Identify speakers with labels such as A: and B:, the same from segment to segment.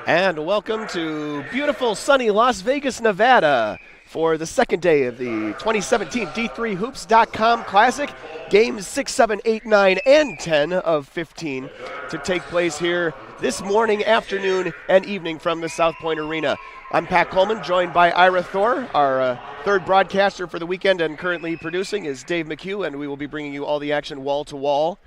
A: And welcome to beautiful sunny Las Vegas, Nevada for the second day of the 2017 D3Hoops.com Classic. Games 6, 7, 8, 9, and 10 of 15 to take place here this morning, afternoon, and evening from the South Point Arena. I'm Pat Coleman, joined by Ira Thor. Our third broadcaster for the weekend and currently producing is Dave McHugh, and we will be bringing you all the action wall to wall,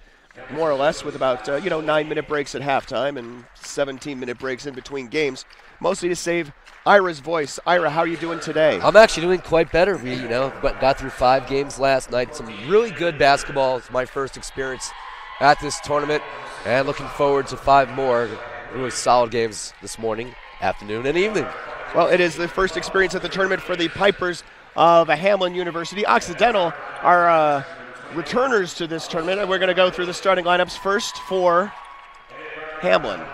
A: more or less, with about 9-minute breaks at halftime and 17-minute breaks in between games, mostly to save Ira's voice. Ira, how are you doing today?
B: I'm actually doing quite better. We got through 5 games last night. Some really good basketball. It's my first experience at this tournament, and looking forward to 5 more really solid games this morning, afternoon, and evening.
A: Well, it is the first experience at the tournament for the Pipers of Hamline University. Occidental are returners to this tournament, and we're going to go through the starting lineups first for Hamline.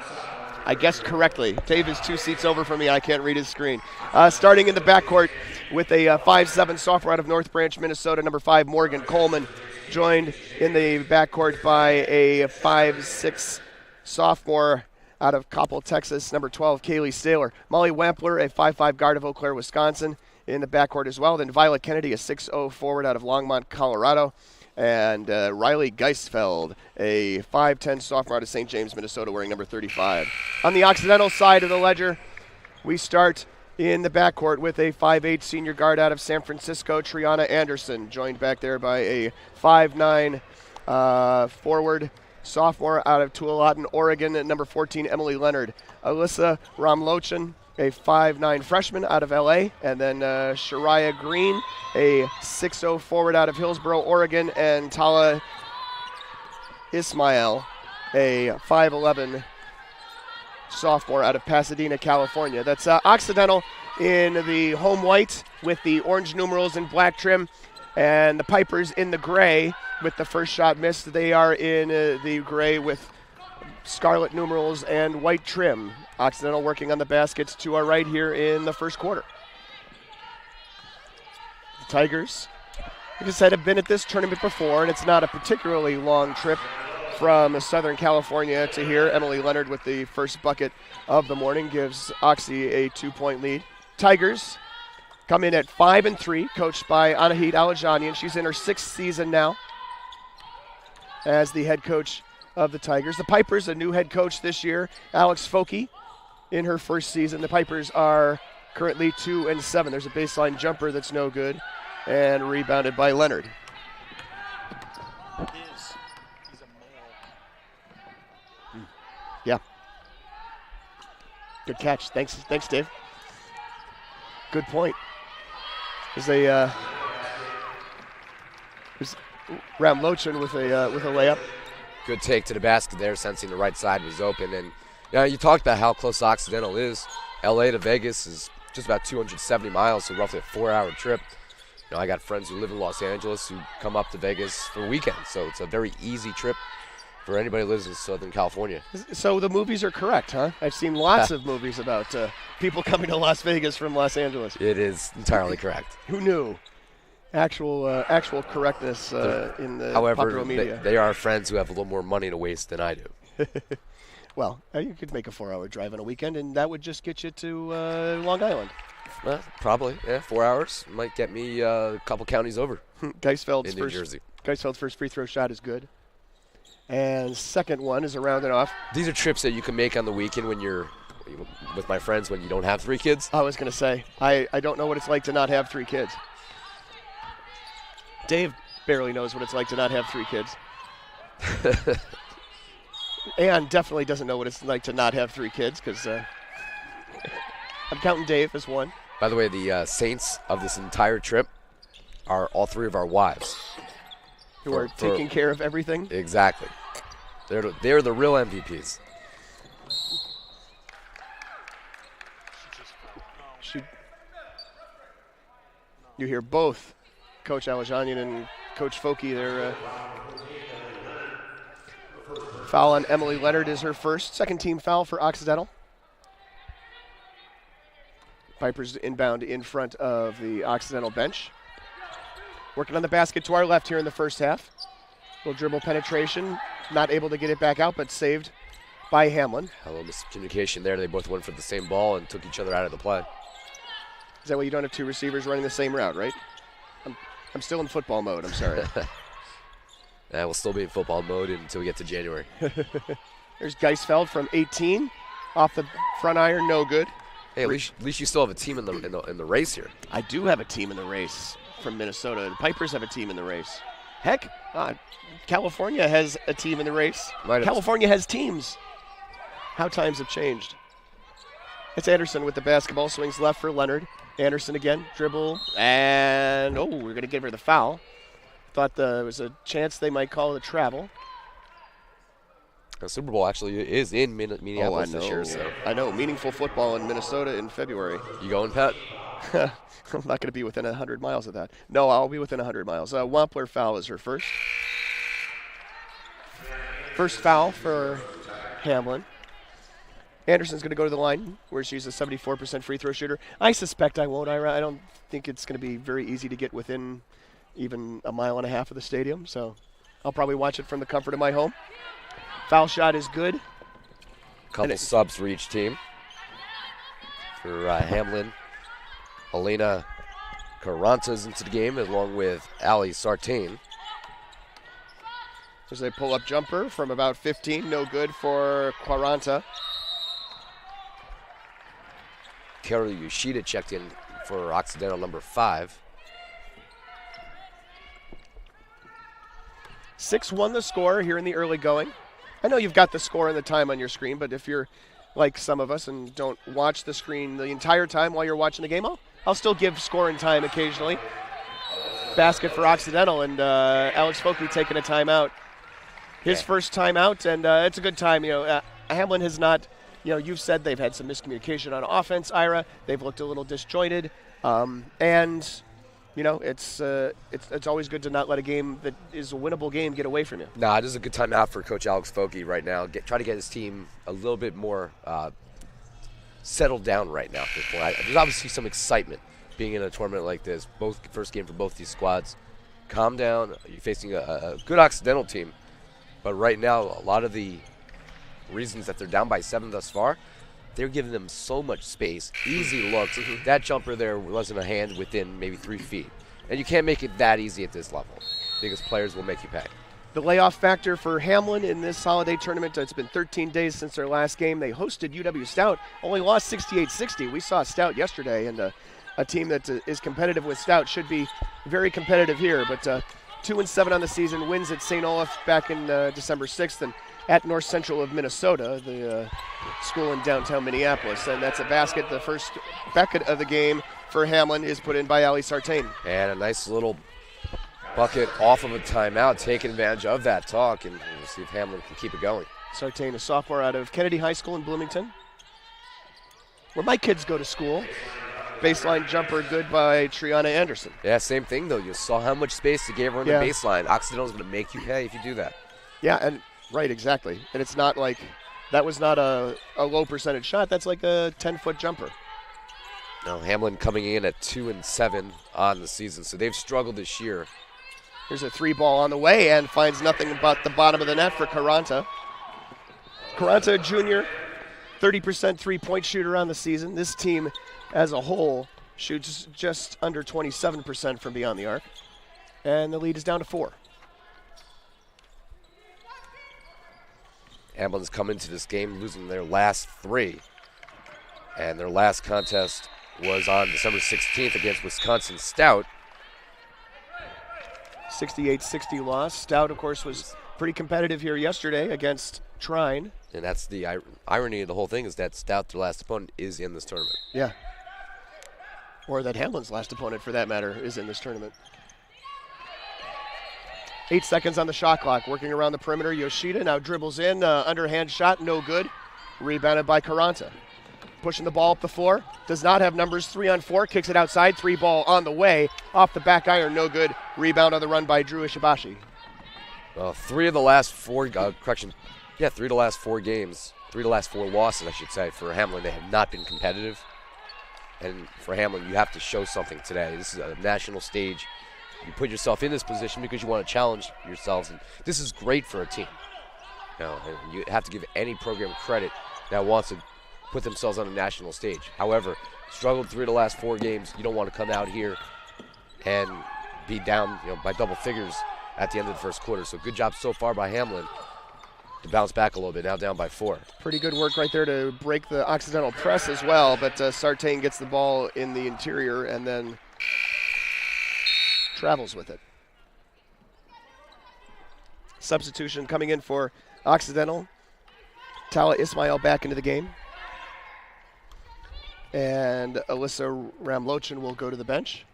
A: I guessed correctly. Dave is 2 seats over from me. I can't read his screen. Starting in the backcourt with a 5'7" sophomore out of North Branch, Minnesota, number 5, Morgan Coleman, joined in the backcourt by a 5'6" sophomore out of Coppell, Texas, number 12, Kaylee Saylor. Molly Wampler, a 5'5" guard of Eau Claire, Wisconsin, in the backcourt as well. Then Violet Kennedy, a 6'0" forward out of Longmont, Colorado. And Riley Geisfeld, a 5'10" sophomore out of St. James, Minnesota, wearing number 35. On the Occidental side of the ledger, we start in the backcourt with a 5'8" senior guard out of San Francisco, Triana Anderson, joined back there by a 5'9" forward sophomore out of Tualatin, Oregon, at number 14, Emily Leonard. Alyssa Ramlochan, a 5'9" freshman out of L.A., and then Shariah Green, a 6'0" forward out of Hillsboro, Oregon, and Tala Ismail, a 5'11" sophomore out of Pasadena, California. That's Occidental in the home white with the orange numerals and black trim, and the Pipers in the gray with the first shot missed. They are in the gray with scarlet numerals and white trim. Occidental working on the baskets to our right here in the first quarter. The Tigers, like I said, have been at this tournament before, and it's not a particularly long trip from Southern California to here. Emily Leonard with the first bucket of the morning gives Oxy a 2-point lead. Tigers come in at 5-3, coached by Anahit Alajanian. She's in her 6th season now as the head coach of the Tigers. The Pipers, a new head coach this year, Alex Foki, in her first season. The Pipers are currently 2-7. There's a baseline jumper that's no good, and rebounded by Leonard.
C: He's a male.
A: Yeah. Good catch. Thanks, Dave. Good point. There's a Ramlochan with a layup.
B: Good take to the basket there, sensing the right side was open. And you talked about how close Occidental is. L.A. to Vegas is just about 270 miles, so roughly a 4-hour trip. I got friends who live in Los Angeles who come up to Vegas for weekends, so it's a very easy trip for anybody who lives in Southern California.
A: So the movies are correct, huh? I've seen lots of movies about people coming to Las Vegas from Los Angeles.
B: It is entirely correct.
A: Who knew? Actual correctness in the popular media.
B: However, they are friends who have a little more money to waste than I do.
A: Well, you could make a 4-hour drive on a weekend, and that would just get you to Long Island.
B: Well, probably, yeah. 4 hours might get me a couple counties over.
A: Geisfeld's
B: in New Jersey.
A: Geisfeld's first free throw shot is good. And second one is around and off.
B: These are trips that you can make on the weekend when you're with my friends when you don't have 3 kids.
A: I was going to say, I don't know what it's like to not have 3 kids. Dave barely knows what it's like to not have 3 kids. And definitely doesn't know what it's like to not have 3 kids, because I'm counting Dave as one.
B: By the way, the saints of this entire trip are all 3 of our wives.
A: Who are taking care of everything?
B: Exactly. They're the real MVPs.
A: You hear both Coach Alajanian and Coach Foki. Their foul on Emily Leonard is her first. Second team foul for Occidental. Pipers inbound in front of the Occidental bench. Working on the basket to our left here in the first half. Little dribble penetration. Not able to get it back out, but saved by Hamline.
B: A little miscommunication there. They both went for the same ball and took each other out of the play.
A: Is that why you don't have two receivers running the same route, right? I'm still in football mode. I'm sorry.
B: We'll still be in football mode until we get to January.
A: There's Geisfeld from 18. Off the front iron, no good.
B: Hey, at least you still have a team in the race here.
A: I do have a team in the race from Minnesota. The Pipers have a team in the race. Heck, California has a team in the race. California has teams. How times have changed. It's Anderson with the basketball. Swings left for Leonard. Anderson again. Dribble. And, we're going to give her the foul. Thought there was a chance they might call it a travel.
B: The Super Bowl actually is in Minneapolis this year. So.
A: I know. Meaningful football in Minnesota in February.
B: You going, Pat?
A: I'm not going to be within 100 miles of that. No, I'll be within 100 miles. Wampler foul is her first. First foul for Hamline. Anderson's going to go to the line where she's a 74% free throw shooter. I suspect I won't, Ira. I don't think it's going to be very easy to get within even a mile and a half of the stadium. So I'll probably watch it from the comfort of my home. Foul shot is good.
B: Couple subs for each team. For Hamline, Helena Carranta's into the game along with Ali Sartain.
A: There's a pull-up jumper from about 15. No good for Carranta.
B: Carol Yoshida checked in for Occidental number 5.
A: 6-1 the score here in the early going. I know you've got the score and the time on your screen, but if you're like some of us and don't watch the screen the entire time while you're watching the game, I'll still give score and time occasionally. Basket for Occidental, and Alex Folkley taking a timeout. His first timeout, and it's a good time. Hamline has not, you've said they've had some miscommunication on offense, Ira. They've looked a little disjointed, and it's always good to not let a game that is a winnable game get away from you.
B: Nah, this is a good time out for Coach Alex Folke right now. Try to get his team a little bit more settled down right now. There's obviously some excitement being in a tournament like this. First game for both these squads. Calm down. You're facing a good Occidental team, but right now a lot of the reasons that they're down by 7 thus far, they're giving them so much space, easy looks. That jumper there wasn't a hand within maybe 3 feet. And you can't make it that easy at this level because players will make you pay.
A: The layoff factor for Hamline in this holiday tournament, it's been 13 days since their last game. They hosted UW Stout, only lost 68-60. We saw Stout yesterday, and a team that is competitive with Stout should be very competitive here. But 2-7 on the season, wins at St. Olaf back in December 6th, and at North Central of Minnesota, the school in downtown Minneapolis. And that's a basket. The first bucket of the game for Hamline is put in by Ali Sartain.
B: And a nice little bucket off of a timeout, taking advantage of that talk, and we'll see if Hamline can keep it going.
A: Sartain, a sophomore out of Kennedy High School in Bloomington, where my kids go to school. Baseline jumper good by Triana Anderson.
B: Yeah, same thing, though. You saw how much space they gave her on the baseline. Occidental's going to make you pay if you do that.
A: Yeah, and right, exactly. And it's not like that was not a low percentage shot. That's like a 10-foot jumper.
B: Now, Hamline coming in at 2-7 on the season, so they've struggled this year.
A: Here's a 3-ball on the way and finds nothing but the bottom of the net for Carranta. Carranta, a junior, 30% three-point shooter on the season. This team as a whole shoots just under 27% from beyond the arc. And the lead is down to 4.
B: Hamline's come into this game losing their last 3. And their last contest was on December 16th against Wisconsin Stout.
A: 68-60 loss. Stout, of course, was pretty competitive here yesterday against Trine.
B: And that's the irony of the whole thing, is that Stout, their last opponent, is in this tournament.
A: Yeah. Or that Hamline's last opponent, for that matter, is in this tournament. 8 seconds on the shot clock. Working around the perimeter, Yoshida now dribbles in. Underhand shot, no good. Rebounded by Carranta. Pushing the ball up the floor. Does not have numbers. 3-on-4. Kicks it outside. 3-ball on the way. Off the back iron, no good. Rebound on the run by Drew Ishibashi.
B: Well, 3 of the last 4, 3 of the last 4 games, 3 of the last 4 losses, I should say, for Hamline, they have not been competitive. And for Hamline, you have to show something today. This is a national stage. You put yourself in this position because you want to challenge yourselves, and this is great for a team. And you have to give any program credit that wants to put themselves on a national stage. However, struggled 3 of the last 4 games. You don't want to come out here and be down by double figures at the end of the first quarter. So good job so far by Hamline to bounce back a little bit, now down by 4.
A: Pretty good work right there to break the Occidental press as well, but Sartain gets the ball in the interior and then travels with it. Substitution coming in for Occidental. Tala Ismail back into the game. And Alyssa Ramlochan will go to the bench.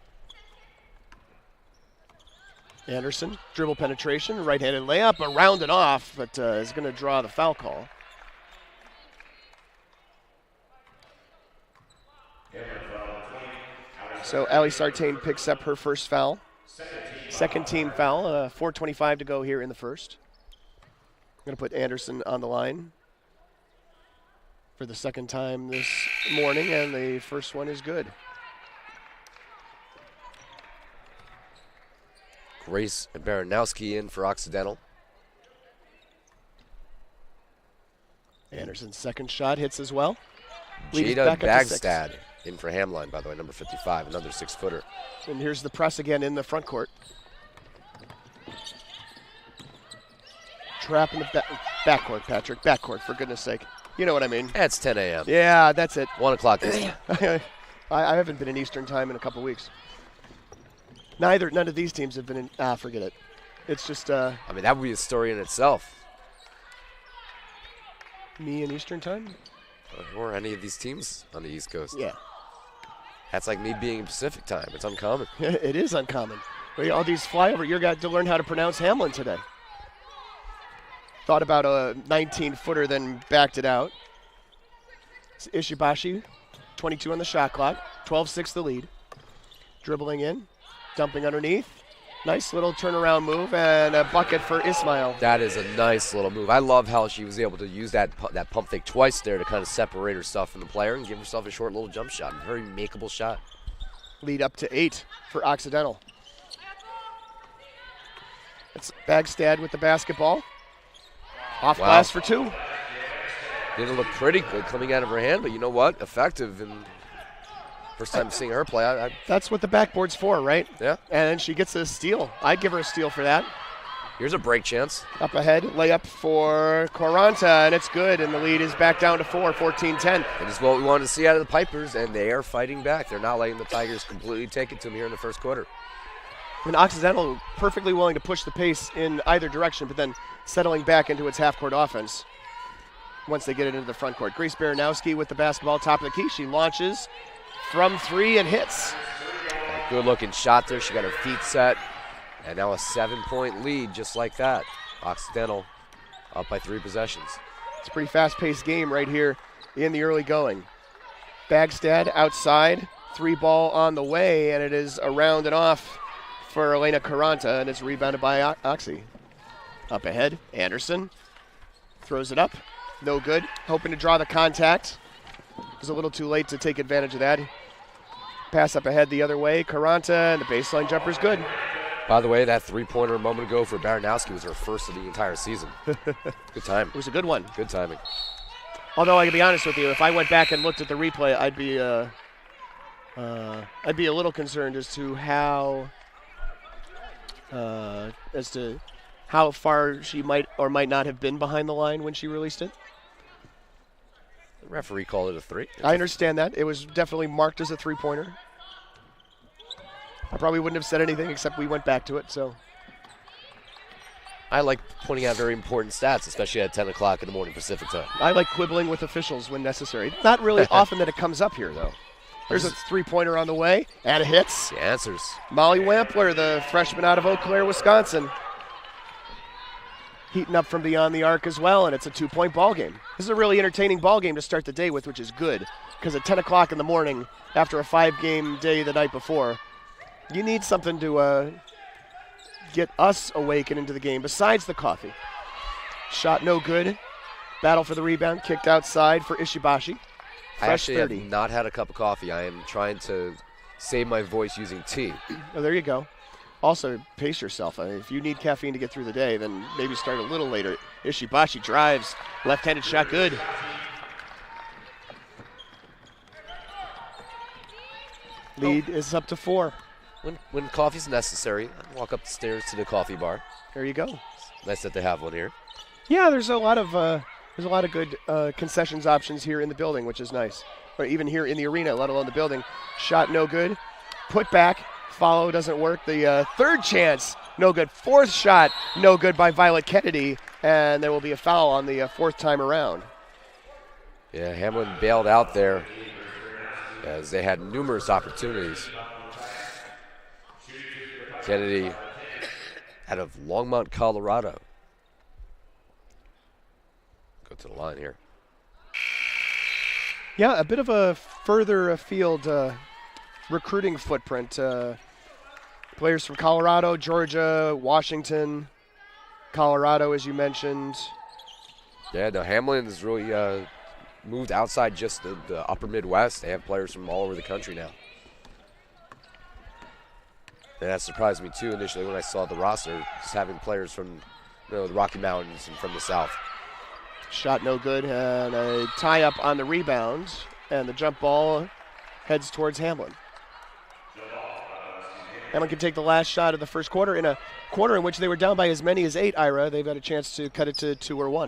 A: Anderson, dribble penetration, right-handed layup, around and off, but is going to draw the foul call. So Ali Sartain picks up her first foul. Second team foul, 4:25 to go here in the first. I'm going to put Anderson on the line for the second time this morning, and the first one is good.
B: Grace Baranowski in for Occidental.
A: Anderson's second shot hits as well.
B: Jada Bagstad in for Hamline, by the way, number 55, another 6-footer.
A: And here's the press again in the front court. Trap in the backcourt, Patrick. Backcourt, for goodness sake. You know what I mean.
B: It's 10 a.m.
A: Yeah, that's it.
B: 1 o'clock this time.
A: I haven't been in Eastern time in a couple weeks. None of these teams have been in. Forget it. It's just.
B: I mean, that would be a story in itself.
A: Me in Eastern time?
B: Or any of these teams on the East Coast.
A: Yeah.
B: That's like me being in Pacific time. It's uncommon.
A: It is uncommon. All these flyover, you got to learn how to pronounce Hamline today. Thought about a 19-footer, then backed it out. It's Ishibashi, 22 on the shot clock, 12-6 the lead. Dribbling in, dumping underneath. Nice little turnaround move and a bucket for Ismail.
B: That is a nice little move. I love how she was able to use that pump fake twice there to kind of separate herself from the player and give herself a short little jump shot. Very makeable shot.
A: Lead up to 8 for Occidental. It's Bagstad with the basketball. Off glass for 2.
B: Didn't look pretty good coming out of her hand, but you know what? Effective. And first time seeing her play.
A: That's what the backboard's for, right?
B: Yeah.
A: And she gets a steal. I'd give her a steal for that.
B: Here's a break chance.
A: Up ahead, layup for Quaranta, and it's good. And the lead is back down to 4, 14-10.
B: It is what we wanted to see out of the Pipers, and they are fighting back. They're not letting the Tigers completely take it to them here in the first quarter.
A: And Occidental perfectly willing to push the pace in either direction, but then settling back into its half-court offense once they get it into the front court. Grace Baranowski with the basketball, top of the key. She launches from 3 and hits.
B: Good-looking shot there. She got her feet set. And now a 7-point lead just like that. Occidental up by 3 possessions.
A: It's a pretty fast-paced game right here in the early going. Bagstad outside, 3-ball on the way, and it is around and off for Elena Quaranta, and it's rebounded by Oxy. Up ahead, Anderson throws it up. No good. Hoping to draw the contact. It was a little too late to take advantage of that. Pass up ahead the other way. Quaranta, and the baseline jumper's good.
B: By the way, that 3-pointer a moment ago for Baranowski was her first of the entire season. Good time.
A: It was a good one.
B: Good timing.
A: Although I can be honest with you, if I went back and looked at the replay, I'd be a little concerned as to how far she might or might not have been behind the line when she released it.
B: The referee called it a 3.
A: I understand that. It was definitely marked as a 3-pointer. I probably wouldn't have said anything except we went back to it, so.
B: I like pointing out very important stats, especially at 10 o'clock in the morning Pacific time.
A: I like quibbling with officials when necessary. Not really often that it comes up here, though. There's a 3-pointer on the way, and it hits.
B: The answers.
A: Molly Wampler, the freshman out of Eau Claire, Wisconsin. Heating up from beyond the arc as well, and it's a 2-point ball game. This is a really entertaining ball game to start the day with, which is good, because at 10 o'clock in the morning, after a 5-game day the night before, you need something to get us awake and into the game besides the coffee. Shot no good. Battle for the rebound, kicked outside for Ishibashi.
B: I actually have not had a cup of coffee. I am trying to save my voice using tea.
A: Oh, there you go. also pace yourself. If you need caffeine to get through the day, then maybe start a little later. Ishibashi drives, left-handed shot, good. Lead is up to 4.
B: When coffee's necessary, I walk up the stairs to the coffee bar.
A: There you go.
B: Nice that they have one here.
A: Yeah, there's a lot of good concessions options here in the building, which is nice. Or even here in the arena, let alone the building. Shot no good. Put back, follow doesn't work. The third chance, no good. Fourth shot, no good by Violet Kennedy, and there will be a foul on the fourth time around.
B: Yeah, Hamline bailed out there as they had numerous opportunities. Kennedy out of Longmont, Colorado. Go to the line here.
A: Yeah, a bit of a further afield recruiting footprint. Players from Colorado, Georgia, Washington, Colorado, as you mentioned.
B: Yeah, no, Hamline has really moved outside just the upper Midwest. They have players from all over the country now. And that surprised me too initially when I saw the roster, just having players from the Rocky Mountains and from the South.
A: Shot no good, and a tie-up on the rebound, and the jump ball heads towards Hamline. Hamline can take the last shot of the first quarter in a quarter in which they were down by as many as 8, Ira. They've got a chance to cut it to 2 or 1.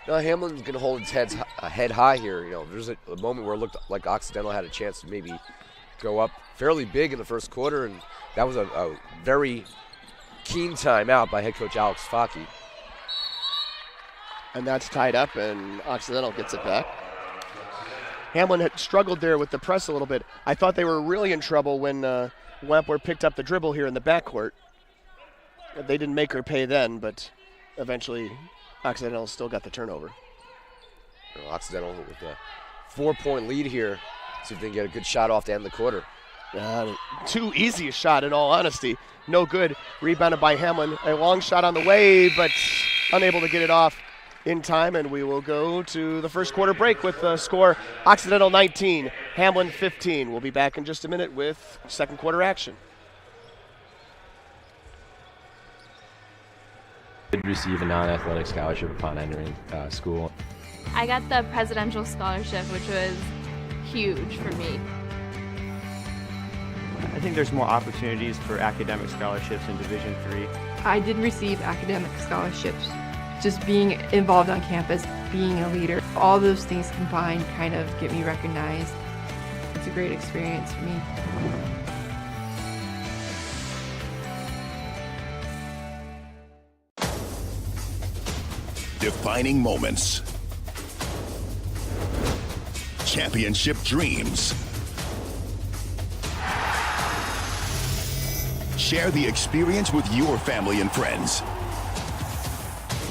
B: Hamline's going to hold its head high here. There's a moment where it looked like Occidental had a chance to maybe go up fairly big in the first quarter, and that was a very keen timeout by head coach Alex Faki.
A: And that's tied up, and Occidental gets it back. Hamline had struggled there with the press a little bit. I thought they were really in trouble when Wampler picked up the dribble here in the backcourt. They didn't make her pay then, but eventually Occidental still got the turnover.
B: Occidental with a 4-point lead here. See if they can get a good shot off to end the quarter.
A: Too easy a shot, in all honesty. No good. Rebounded by Hamline. A long shot on the way, but unable to get it off in time, and we will go to the first quarter break with the score Occidental 19, Hamline 15. We'll be back in just a minute with second quarter action.
C: I did receive a non-athletic scholarship upon entering school.
D: I got the presidential scholarship, which was huge for me.
E: I think there's more opportunities for academic scholarships in Division III.
F: I did receive academic scholarships. Just being involved on campus, being a leader, all those things combined kind of get me recognized. It's a great experience for me.
G: Defining moments. Championship dreams. Share the experience with your family and friends.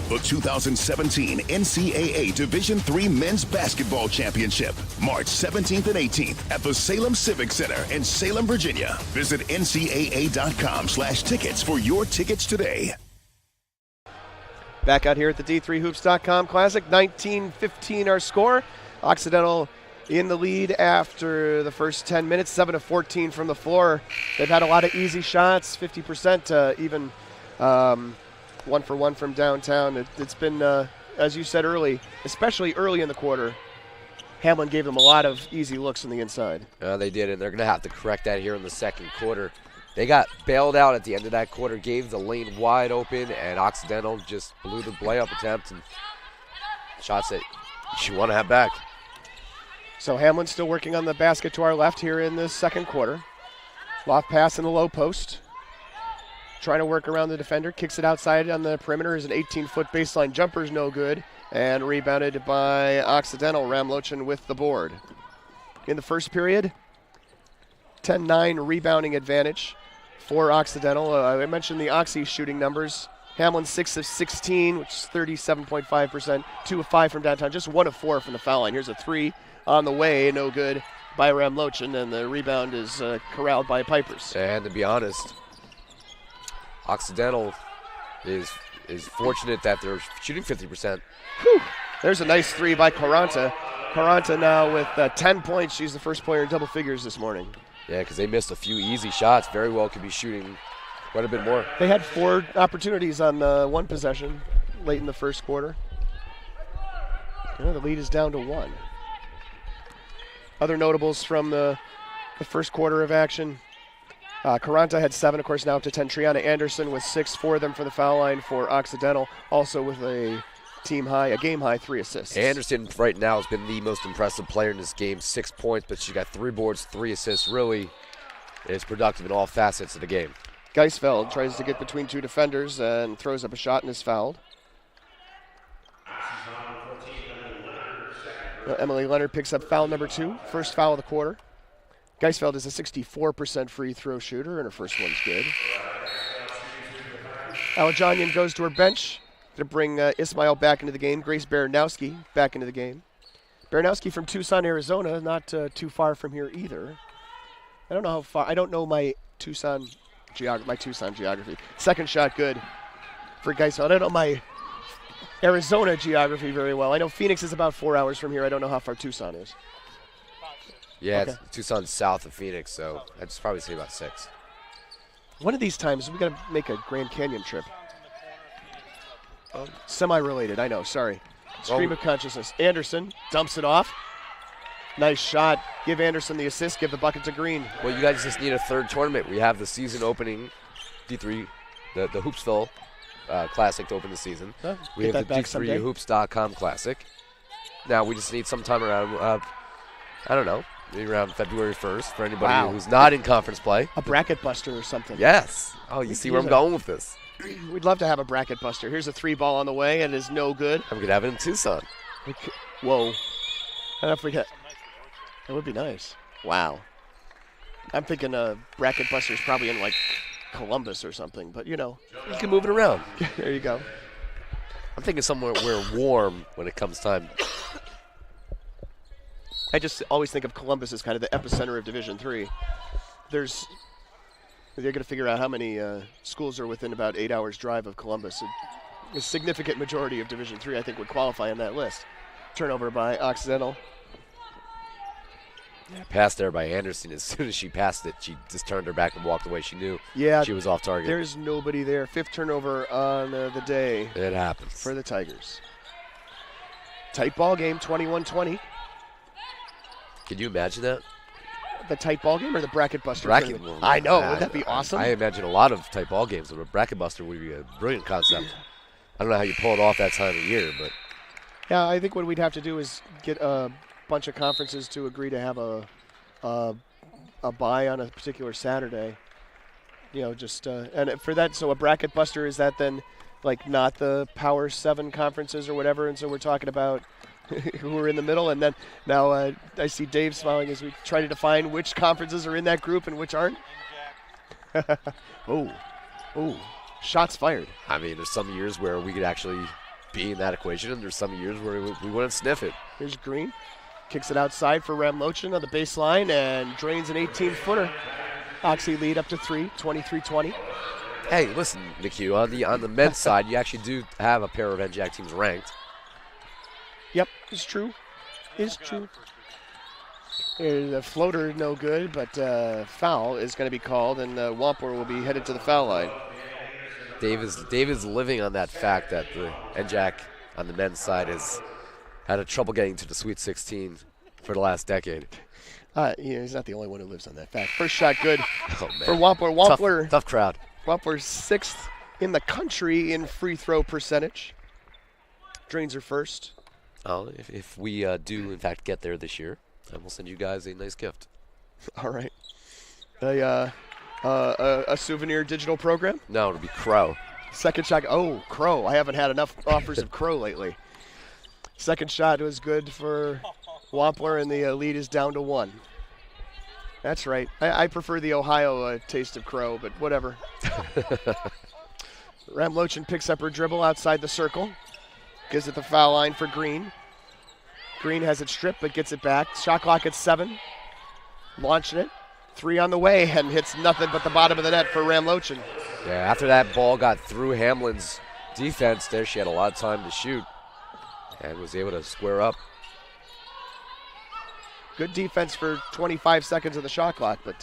G: The 2017 NCAA Division III Men's Basketball Championship, March 17th and 18th at the Salem Civic Center in Salem, Virginia. Visit ncaa.com/tickets for your tickets today.
A: Back out here at the D3Hoops.com Classic, 19-15 our score. Occidental in the lead after the first 10 minutes, 7 of 14 from the floor. They've had a lot of easy shots, 50% even 1 for 1 from downtown. It's been, as you said early, especially early in the quarter, Hamline gave them a lot of easy looks on the inside.
B: They did, and they're going to have to correct that here in the second quarter. They got bailed out at the end of that quarter, gave the lane wide open, and Occidental just blew the layup attempt and shots that you want to have back.
A: So Hamlin's still working on the basket to our left here in the second quarter. Loft pass in the low post. Trying to work around the defender, kicks it outside on the perimeter. Is an 18-foot baseline jumper's no good, and rebounded by Occidental. Ramlochin with the board. In the first period, 10-9 rebounding advantage for Occidental. I mentioned the Oxy shooting numbers. Hamline 6 of 16, which is 37.5%. 2 of 5 from downtown, just 1 of 4 from the foul line. Here's a 3 on the way, no good by Ramlochin, and the rebound is corralled by Pipers.
B: And to be honest, Occidental is fortunate that they're shooting 50%.
A: Whew. There's a nice 3 by Quaranta. Quaranta now with 10 points. She's the first player in double figures this morning.
B: Yeah, because they missed a few easy shots. Very well could be shooting quite a bit more.
A: They had 4 opportunities on one possession late in the first quarter. Yeah, the lead is down to 1. Other notables from the first quarter of action. Caranta had 7, of course, now up to 10. Triana Anderson with 6, 4 of them for the foul line for Occidental, also with a game high 3 assists.
B: Anderson right now has been the most impressive player in this game. 6 points, but she got 3 boards, 3 assists. Really is productive in all facets of the game.
A: Geisfeld tries to get between 2 defenders and throws up a shot and is fouled. Emily Leonard picks up foul number 2, first foul of the quarter. Geisfeld is a 64% free throw shooter, and her first one's good. Alajanian goes to her bench to bring Ismail back into the game. Grace Baranowski back into the game. Baranowski from Tucson, Arizona, not too far from here either. I don't know how far. I don't know my Tucson geography. Second shot good for Geisfeld. I don't know my Arizona geography very well. I know Phoenix is about 4 hours from here. I don't know how far Tucson is.
B: Yeah,
A: Okay.
B: it's Tucson's south of Phoenix, so I'd probably say about 6.
A: One of these times, we got to make a Grand Canyon trip. Semi-related, I know, sorry. Stream of consciousness. Anderson dumps it off. Nice shot. Give Anderson the assist. Give the bucket to Green.
B: Well, you guys just need a third tournament. We have the season opening D3, the Hoopsville Classic to open the season. We
A: Get
B: have
A: that
B: the
A: back someday.
B: D3Hoops.com Classic. Now we just need some time around, I don't know, maybe around February 1st for anybody
A: Wow.
B: who's not in conference play.
A: A bracket buster or something.
B: Yes. Oh, you see where I'm going with this.
A: We'd love to have a bracket buster. Here's a 3 ball on the way, and it is no good.
B: I'm going to have it in Tucson.
A: Whoa. I don't know if we get. That would be nice. Wow. I'm thinking a bracket buster is probably in, like, Columbus or something, but, you know.
B: You can move it around.
A: There you go.
B: I'm thinking somewhere where warm when it comes time.
A: I just always think of Columbus as kind of the epicenter of Division III. They're going to figure out how many schools are within about 8 hours drive of Columbus. A significant majority of Division III, I think, would qualify on that list. Turnover by Occidental.
B: Yeah, passed there by Anderson. As soon as she passed it, she just turned her back and walked away. She knew she was off target.
A: There's nobody there. 5th turnover on the day.
B: It happens.
A: For the Tigers. Tight ball game, 21-20.
B: Can you imagine that?
A: The tight ball game or the bracket buster?
B: Bracket.
A: tournament? I know. Wouldn't that be awesome?
B: I imagine a lot of tight ball games, but a bracket buster would be a brilliant concept. I don't know how you pull it off that time of year, but
A: Yeah, I think what we'd have to do is get a bunch of conferences to agree to have a bye on a particular Saturday. You know, just and for that, so a bracket buster, is that then like not the Power 7 conferences or whatever? And so we're talking about who are in the middle, and then now I see Dave smiling as we try to define which conferences are in that group and which aren't. Oh, shots fired.
B: I mean, there's some years where we could actually be in that equation, and there's some years where we wouldn't sniff it.
A: Here's Green. Kicks it outside for Ramlochin on the baseline and drains an 18-footer. Oxy lead up to 3, 23-20.
B: Hey, listen, McHugh, on the men's side, you actually do have a pair of NJAC teams ranked.
A: Yep, it's true. The floater no good, but foul is going to be called, and Wampler will be headed to the foul line.
B: Dave is living on that fact that the NJAC on the men's side has had a trouble getting to the Sweet 16 for the last decade.
A: He's not the only one who lives on that fact. First shot good
B: Oh, man.
A: for Wampler.
B: Tough crowd.
A: Wampler's 6th in the country in free throw percentage. Drains her first.
B: Oh, if we do, in fact, get there this year, then we'll send you guys a nice gift.
A: All right. A souvenir digital program?
B: No, it'll be Crow.
A: Second shot. Oh, Crow. I haven't had enough offers of Crow lately. Second shot was good for Wampler, and the lead is down to 1. That's right. I prefer the Ohio taste of Crow, but whatever. Ramlochin picks up her dribble outside the circle. Gives it the foul line for Green. Green has it stripped, but gets it back. Shot clock at 7. Launching it. 3 on the way, and hits nothing but the bottom of the net for Ramlochin.
B: Yeah, after that ball got through Hamlin's defense there, she had a lot of time to shoot and was able to square up.
A: Good defense for 25 seconds of the shot clock, but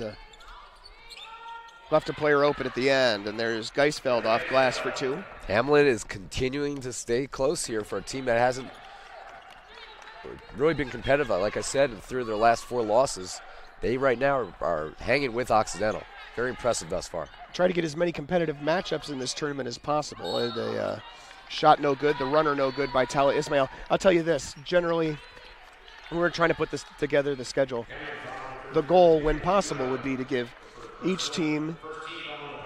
A: left a player open at the end, and there's Geisfeld off glass for 2.
B: Hamline is continuing to stay close here for a team that hasn't really been competitive. Like I said, through their last 4 losses, they right now are hanging with Occidental. Very impressive thus far.
A: Try to get as many competitive matchups in this tournament as possible. The shot no good, the runner no good by Tala Ismail. I'll tell you this, generally, when we're trying to put this together, the schedule, the goal, when possible, would be to give each team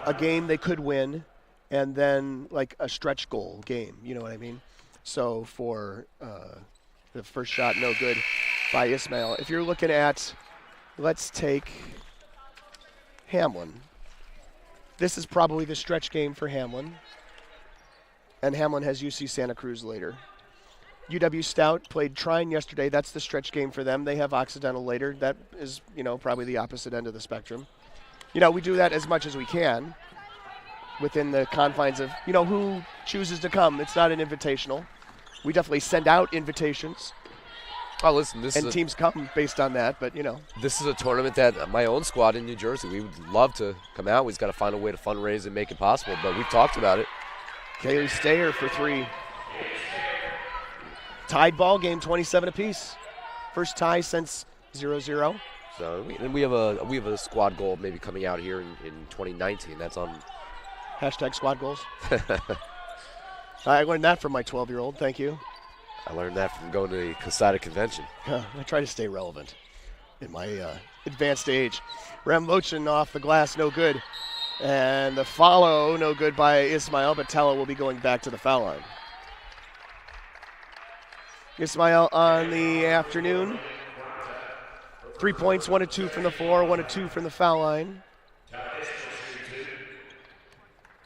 A: a game they could win and then like a stretch goal game, you know what I mean? So for the first shot no good by Ismail. If you're looking at, let's take Hamline. This is probably the stretch game for Hamline. And Hamline has UC Santa Cruz later. UW Stout played Trine yesterday. That's the stretch game for them. They have Occidental later. That is, probably the opposite end of the spectrum. We do that as much as we can within the confines of, who chooses to come. It's not an invitational. We definitely send out invitations.
B: Oh, listen,
A: and teams come based on that, but,
B: This is a tournament that my own squad in New Jersey, we would love to come out. We've got to find a way to fundraise and make it possible, but we've talked about it.
A: Kaylee Stayer for 3. Tied ball game, 27 apiece. First tie since 0-0.
B: So we have a squad goal maybe coming out here in 2019. That's on
A: hashtag squad goals. I learned that from my 12-year-old. Thank you.
B: I learned that from going to the CASADA convention.
A: I try to stay relevant in my advanced age. Rem Lochin off the glass, no good. And the follow, no good by Ismail, but Tella will be going back to the foul line. Ismail on the afternoon. 3 points, 1 of 2 from the floor, 1 of 2 from the foul line.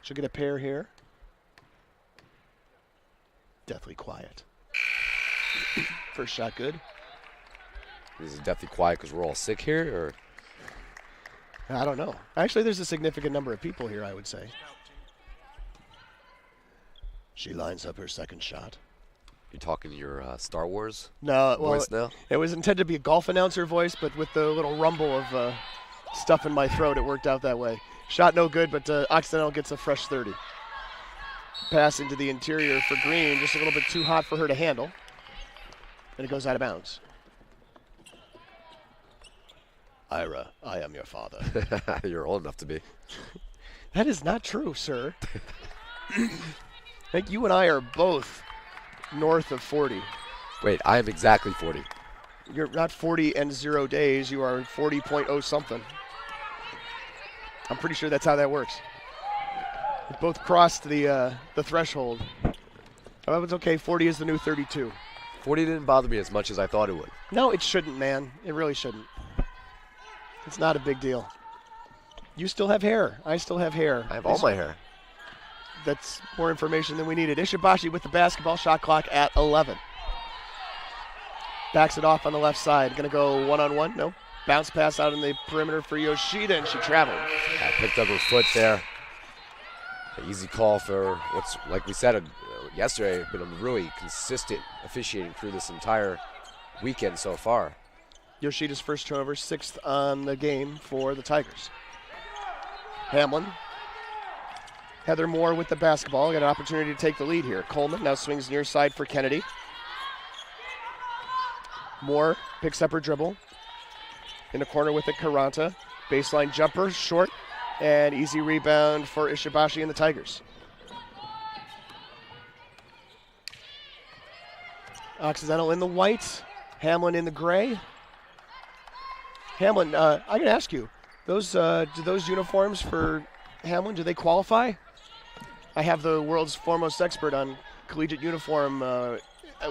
A: She'll get a pair here. Deathly quiet. First shot good.
B: Is it deathly quiet because we're all sick here, or?
A: I don't know. Actually, there's a significant number of people here, I would say. She lines up her second shot.
B: You're talking your Star Wars
A: voice
B: now?
A: It was intended to be a golf announcer voice, but with the little rumble of stuff in my throat, it worked out that way. Shot no good, but Occidental gets a fresh 30. Pass into the interior for Green, just a little bit too hot for her to handle. And it goes out of bounds. Ira, I am your father.
B: You're old enough to be.
A: That is not true, sir. I think you and I are both north of 40.
B: Wait, I am exactly 40.
A: You're not 40 and 0 days. You are 40.0 something. I'm pretty sure that's how that works. We both crossed the threshold. Oh, it's okay. 40 is the new 32.
B: 40 didn't bother me as much as I thought it would.
A: No, it shouldn't, man. It really shouldn't. It's not a big deal. You still have hair. I still have hair.
B: I have all my hair.
A: That's more information than we needed. Ishibashi with the basketball, shot clock at 11. Backs it off on the left side. Going to go one-on-one? No. Bounce pass out in the perimeter for Yoshida, and she traveled.
B: Picked up her foot there. An easy call for what's, like we said yesterday, been a really consistent officiating through this entire weekend so far.
A: Yoshida's first turnover, 6th on the game for the Tigers. Hamline. Heather Moore with the basketball. Got an opportunity to take the lead here. Coleman now swings near side for Kennedy. Moore picks up her dribble. In the corner with it, Karanta. Baseline jumper, short, and easy rebound for Ishibashi and the Tigers. Occidental in the white, Hamline in the gray. Hamline, I can ask you, do those uniforms for Hamline, do they qualify? I have the world's foremost expert on collegiate uniform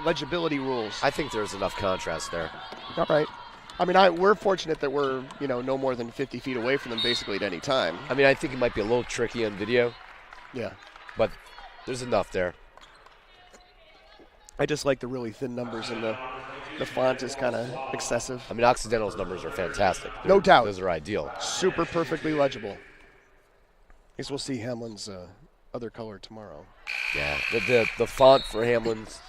A: legibility rules.
B: I think there's enough contrast there.
A: All right. I mean, we're fortunate that we're, no more than 50 feet away from them basically at any time.
B: I mean, I think it might be a little tricky on video.
A: Yeah.
B: But there's enough there.
A: I just like the really thin numbers, and the font is kind of excessive.
B: I mean, Occidental's numbers are fantastic.
A: No doubt.
B: Those are ideal.
A: Super perfectly legible. I guess we'll see Hamline's other color tomorrow.
B: Yeah, the font for Hamline's,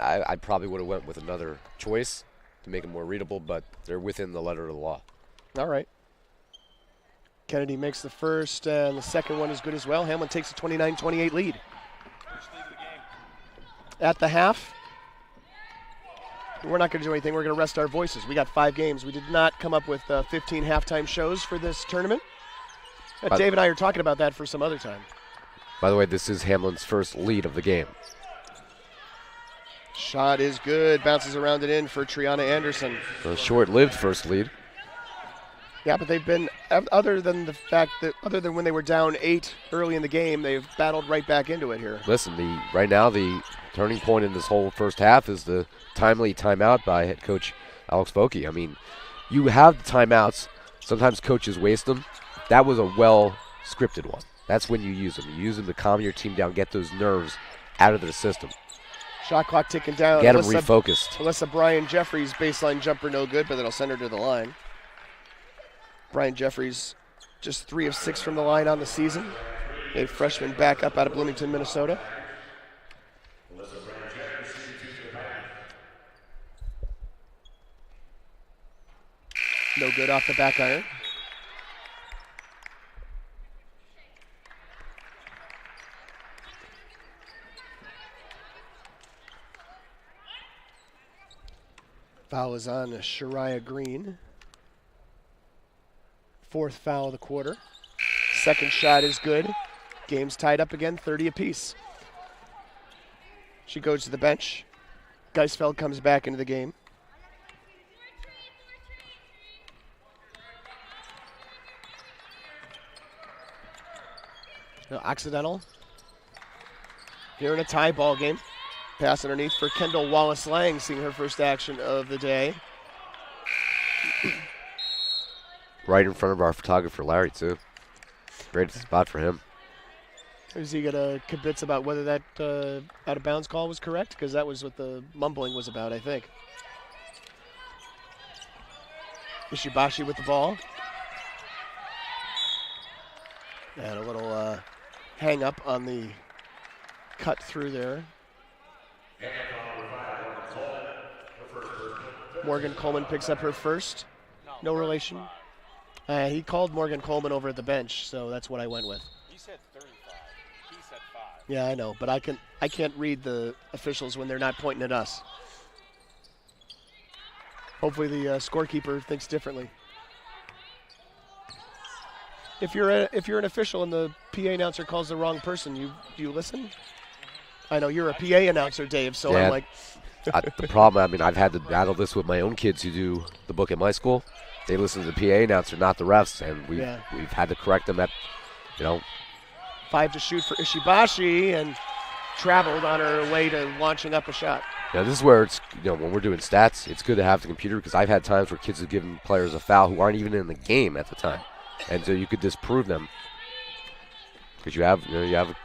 B: I probably would have went with another choice. to make them more readable, but they're within the letter of the law.
A: All right. Kennedy makes the first, and the second one is good as well. Hamline takes a 29-28 lead. At the half, we're not going to do anything. We're going to rest our voices. We got 5 games. We did not come up with 15 halftime shows for this tournament. Dave and I are talking about that for some other time.
B: By the way, this is Hamline's first lead of the game.
A: Shot is good. Bounces around it in for Triana Anderson.
B: A short-lived first lead.
A: Yeah, but they've been, other than when they were down 8 early in the game, they've battled right back into it here.
B: Listen, right now the turning point in this whole first half is the timely timeout by head coach Alex Vokey. I mean, you have the timeouts. Sometimes coaches waste them. That was a well-scripted one. That's when you use them. You use them to calm your team down, get those nerves out of their system.
A: Shot clock ticking down.
B: Get them refocused.
A: Alyssa Brian Jeffries, baseline jumper, no good, but that'll send her to the line. Brian Jeffries, just 3 of 6 from the line on the season. A freshman back up out of Bloomington, Minnesota. No good off the back iron. Foul is on Shariah Green. 4th foul of the quarter. Second shot is good. Game's tied up again, 30 apiece. She goes to the bench. Geisfeld comes back into the game. Occidental. Here in a tie ball game. Pass underneath for Kendall Wallace-Lang, seeing her first action of the day.
B: Right in front of our photographer, Larry, too. Great spot for him.
A: Is he going to kibitz about whether that out-of-bounds call was correct? Because that was what the mumbling was about, I think. Ishibashi with the ball. And a little hang-up on the cut through there. Morgan Coleman picks up her first. No relation. He called Morgan Coleman over at the bench, so that's what I went with.
H: He said 35. He said 5.
A: Yeah, I know, but I can't read the officials when they're not pointing at us. Hopefully the scorekeeper thinks differently. If you're an official and the PA announcer calls the wrong person, do you listen? I know you're a PA announcer, Dave, so
B: yeah,
A: I'm like...
B: the problem, I mean, I've had to battle this with my own kids who do the book at my school. They listen to the PA announcer, not the refs, and we've had to correct them at,
A: 5 to shoot for Ishibashi, and traveled on her way to launching up a shot.
B: Yeah, this is where it's, when we're doing stats, it's good to have the computer, because I've had times where kids have given players a foul who aren't even in the game at the time. And so you could disprove them because you have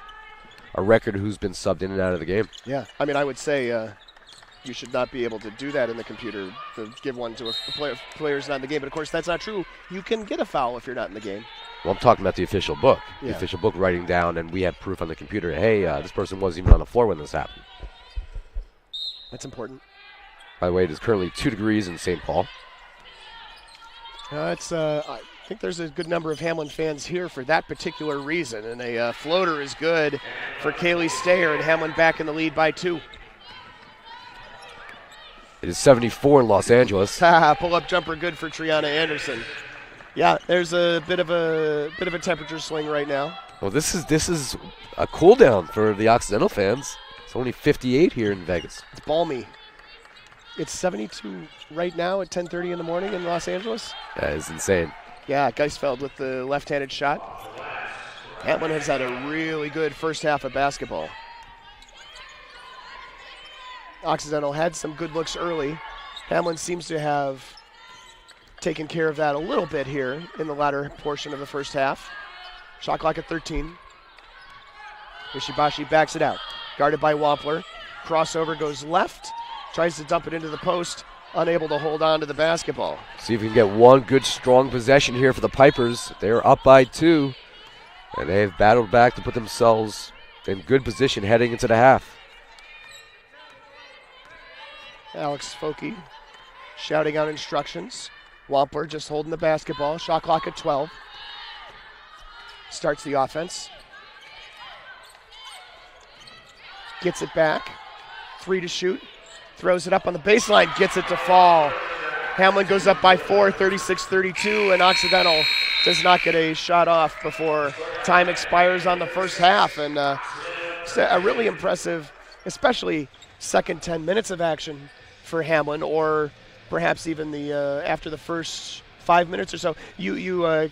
B: a record who's been subbed in and out of the game.
A: Yeah, I mean, I would say you should not be able to do that in the computer, to give one to a player's not in the game. But, of course, that's not true. You can get a foul if you're not in the game.
B: Well, I'm talking about the official book.
A: Yeah.
B: The official book writing down, and we have proof on the computer, hey, this person wasn't even on the floor when this happened.
A: That's important.
B: By the way, it is currently 2 degrees in St. Paul.
A: I think there's a good number of Hamline fans here for that particular reason. And a floater is good for Kaylee Stayer, and Hamline back in the lead by 2.
B: It is 74 in Los Angeles.
A: Pull-up jumper good for Triana Anderson. Yeah, there's a bit of a temperature swing right now.
B: Well, this is a cool down for the Occidental fans. It's only 58 here in Vegas.
A: It's balmy. It's 72 right now at 10:30 in the morning in Los Angeles.
B: That is insane.
A: Yeah, Geisfeld with the left-handed shot. Hamline has had a really good first half of basketball. Occidental had some good looks early. Hamline seems to have taken care of that a little bit here in the latter portion of the first half. Shot clock at 13. Ishibashi backs it out. Guarded by Wampler. Crossover goes left. Tries to dump it into the post. Unable to hold on to the basketball.
B: See if we can get one good, strong possession here for the Pipers. They're up by 2, and they've battled back to put themselves in good position heading into the half.
A: Alex Foki shouting out instructions. Wampler just holding the basketball. Shot clock at 12. Starts the offense. Gets it back. 3 to shoot. Throws it up on the baseline. Gets it to fall. Hamline goes up by 4, 36-32, and Occidental does not get a shot off before time expires on the first half. And it's a really impressive, especially second 10 minutes of action for Hamline, or perhaps even the after the first 5 minutes or so. You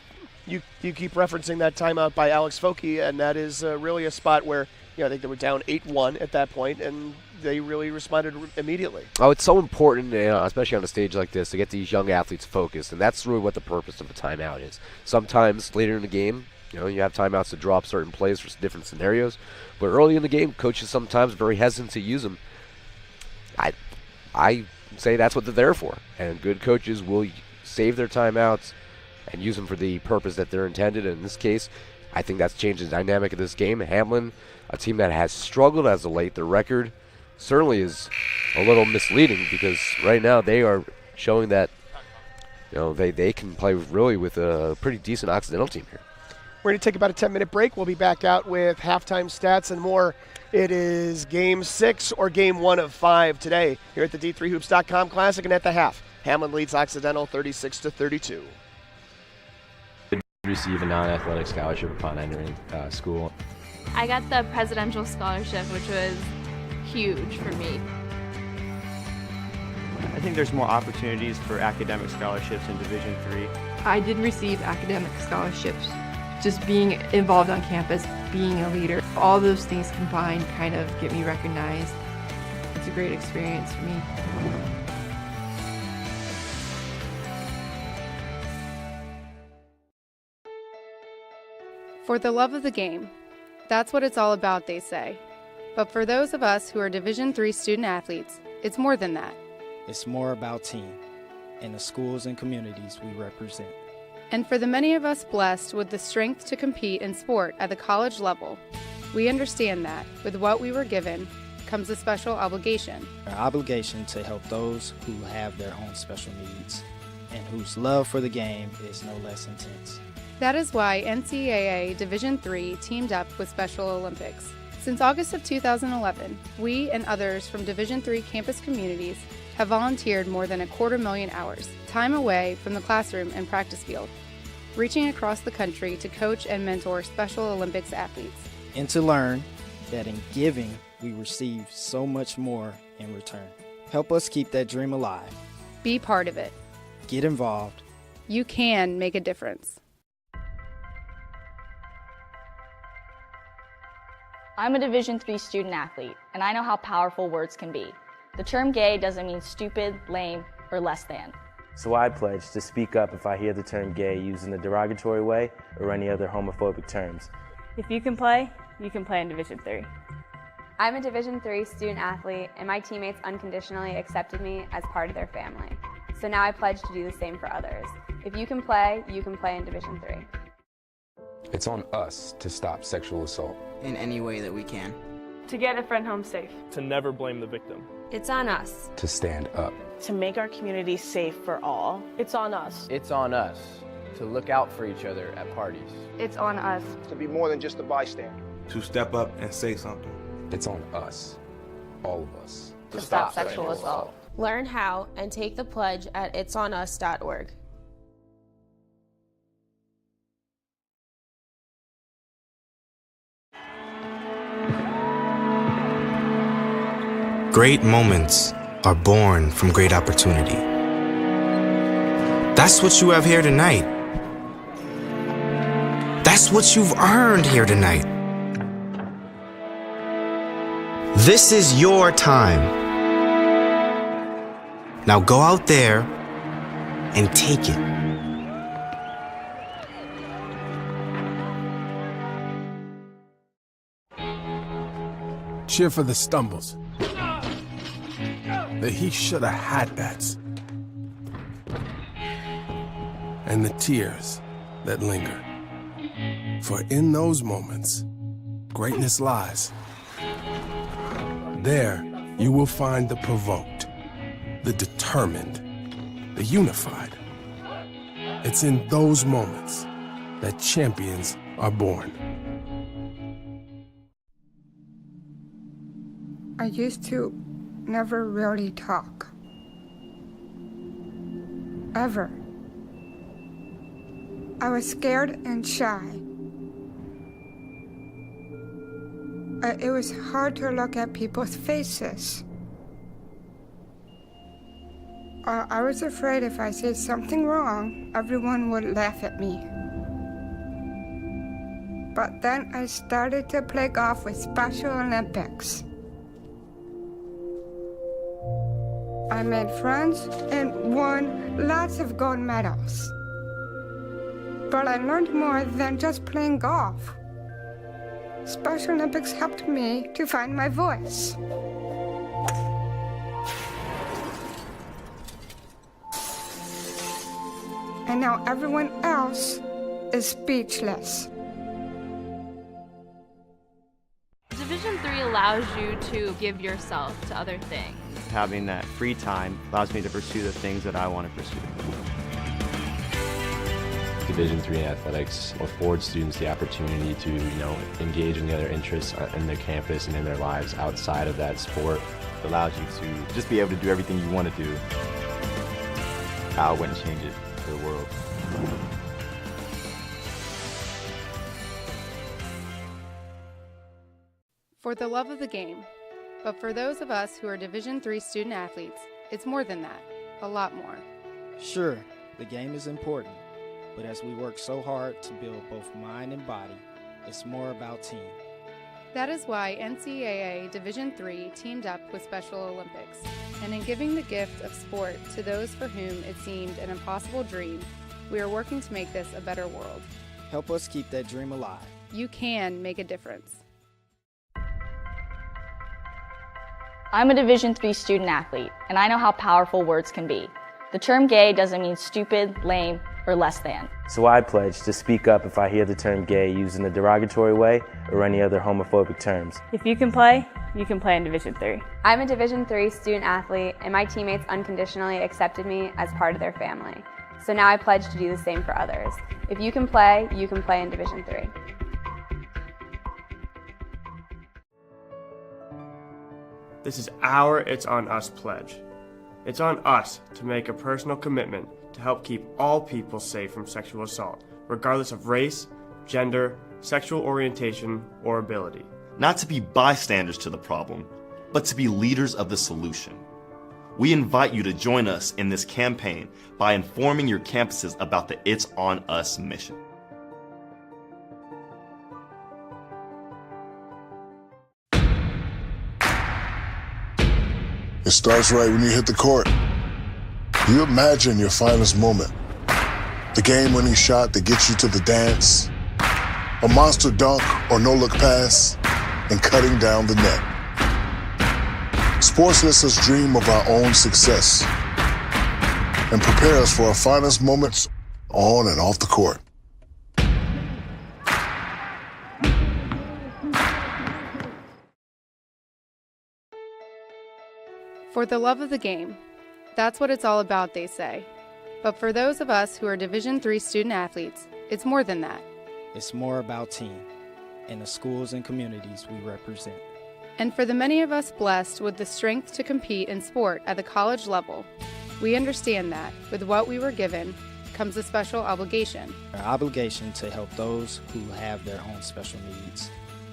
A: keep referencing that timeout by Alex Foke, and that is really a spot where I think they were down 8-1 at that point, and they really responded immediately.
B: Oh, it's so important, especially on a stage like this, to get these young athletes focused, and that's really what the purpose of a timeout is. Sometimes later in the game, you have timeouts to draw up certain plays for different scenarios, but early in the game, coaches sometimes are very hesitant to use them. I say that's what they're there for, and good coaches will save their timeouts and use them for the purpose that they're intended. And in this case, I think that's changed the dynamic of this game. Hamline, a team that has struggled as of late, their record certainly is a little misleading, because right now they are showing that they can play really with a pretty decent Occidental team here.
A: We're going to take about a 10-minute break. We'll be back out with halftime stats and more. It is Game 6 or Game 1 of 5 today here at the D3Hoops.com Classic, and at the half, Hamline leads Occidental 36-32.
C: Receive a non-athletic scholarship upon entering school.
D: I got the presidential scholarship, which was huge for me.
E: I think there's more opportunities for academic scholarships in Division III.
F: I did receive academic scholarships. Just being involved on campus, being a leader, all those things combined kind of get me recognized. It's a great experience for me.
I: For the love of the game. That's what it's all about, they say. But for those of us who are Division III student athletes, it's more than that.
J: It's more about team and the schools and communities we represent.
I: And for the many of us blessed with the strength to compete in sport at the college level, we understand that with what we were given comes a special obligation.
J: Our obligation to help those who have their own special needs and whose love for the game is no less intense.
I: That is why NCAA Division III teamed up with Special Olympics. Since August of 2011, we and others from Division III campus communities have volunteered more than 250,000 hours, time away from the classroom and practice field, reaching across the country to coach and mentor Special Olympics athletes.
J: And to learn that in giving, we receive so much more in return. Help us keep that dream alive.
I: Be part of it.
J: Get involved.
I: You can make a difference.
K: I'm a Division III student athlete, and I know how powerful words can be. The term gay doesn't mean stupid, lame, or less than.
L: So I pledge to speak up if I hear the term gay used in a derogatory way or any other homophobic terms.
M: If you can play in Division III.
N: I'm a Division III student athlete, and my teammates unconditionally accepted me as part of their family. So now I pledge to do the same for others. If you can play in Division III.
O: It's on us to stop sexual assault.
P: In any way that we can.
M: To get a friend home safe.
H: To never blame the victim.
Q: It's on us.
O: To stand up.
R: To make our community safe for all.
S: It's on us.
T: It's on us to look out for each other at parties.
M: It's on us.
U: To be more than just a bystander.
V: To step up and say something.
O: It's on us, all of us.
Q: To stop sexual assault. Learn how and take the pledge at itsonus.org.
W: Great moments are born from great opportunity. That's what you have here tonight. That's what you've earned here tonight. This is your time. Now go out there and take it.
X: Cheer for the stumbles. The he shoulda had that's. And the tears that linger. For in those moments, greatness lies. There, you will find the provoked, the determined, the unified. It's in those moments that champions are born.
B: I used to never really talk. Ever. I was scared and shy. It was hard to look at people's faces. I was afraid if I said something wrong, everyone would laugh at me. But then I started to play golf with Special Olympics. I made friends and won lots of gold medals. But I learned more than just playing golf. Special Olympics helped me to find my voice. And now everyone else is speechless.
D: Division III allows you to give yourself to other things.
E: Having that free time allows me to pursue the things that I want to pursue.
C: Division III in athletics affords students the opportunity to, engage in the other interests in their campus and in their lives outside of that sport.
G: It allows you to just be able to do everything you want to do. I wouldn't change it for the world.
I: For the love of the game. But for those of us who are Division III student athletes, it's more than that, a lot more.
J: Sure, the game is important, but as we work so hard to build both mind and body, it's more about team.
I: That is why NCAA Division III teamed up with Special Olympics, and in giving the gift of sport to those for whom it seemed an impossible dream, we are working to make this a better world.
J: Help us keep that dream alive.
I: You can make a difference.
K: I'm a Division III student athlete, and I know how powerful words can be. The term gay doesn't mean stupid, lame, or less than.
L: So I pledge to speak up if I hear the term gay used in a derogatory way or any other homophobic terms.
M: If you can play in Division III.
N: I'm a Division III student athlete, and my teammates unconditionally accepted me as part of their family. So now I pledge to do the same for others. If you can play in Division III.
P: This is our It's On Us pledge. It's on us to make a personal commitment to help keep all people safe from sexual assault, regardless of race, gender, sexual orientation, or ability.
S: Not to be bystanders to the problem, but to be leaders of the solution. We invite you to join us in this campaign by informing your campuses about the It's On Us mission.
Y: It starts right when you hit the court. You imagine your finest moment. The game-winning shot that gets you to the dance. A monster dunk or no-look pass, and cutting down the net. Sports lets us dream of our own success and prepare us for our finest moments on and off the court.
I: For the love of the game. That's what it's all about, they say. But for those of us who are Division III student athletes, it's more than that.
J: It's more about team and the schools and communities we represent.
I: And for the many of us blessed with the strength to compete in sport at the college level, we understand that with what we were given comes a special obligation.
J: Our obligation to help those who have their own special needs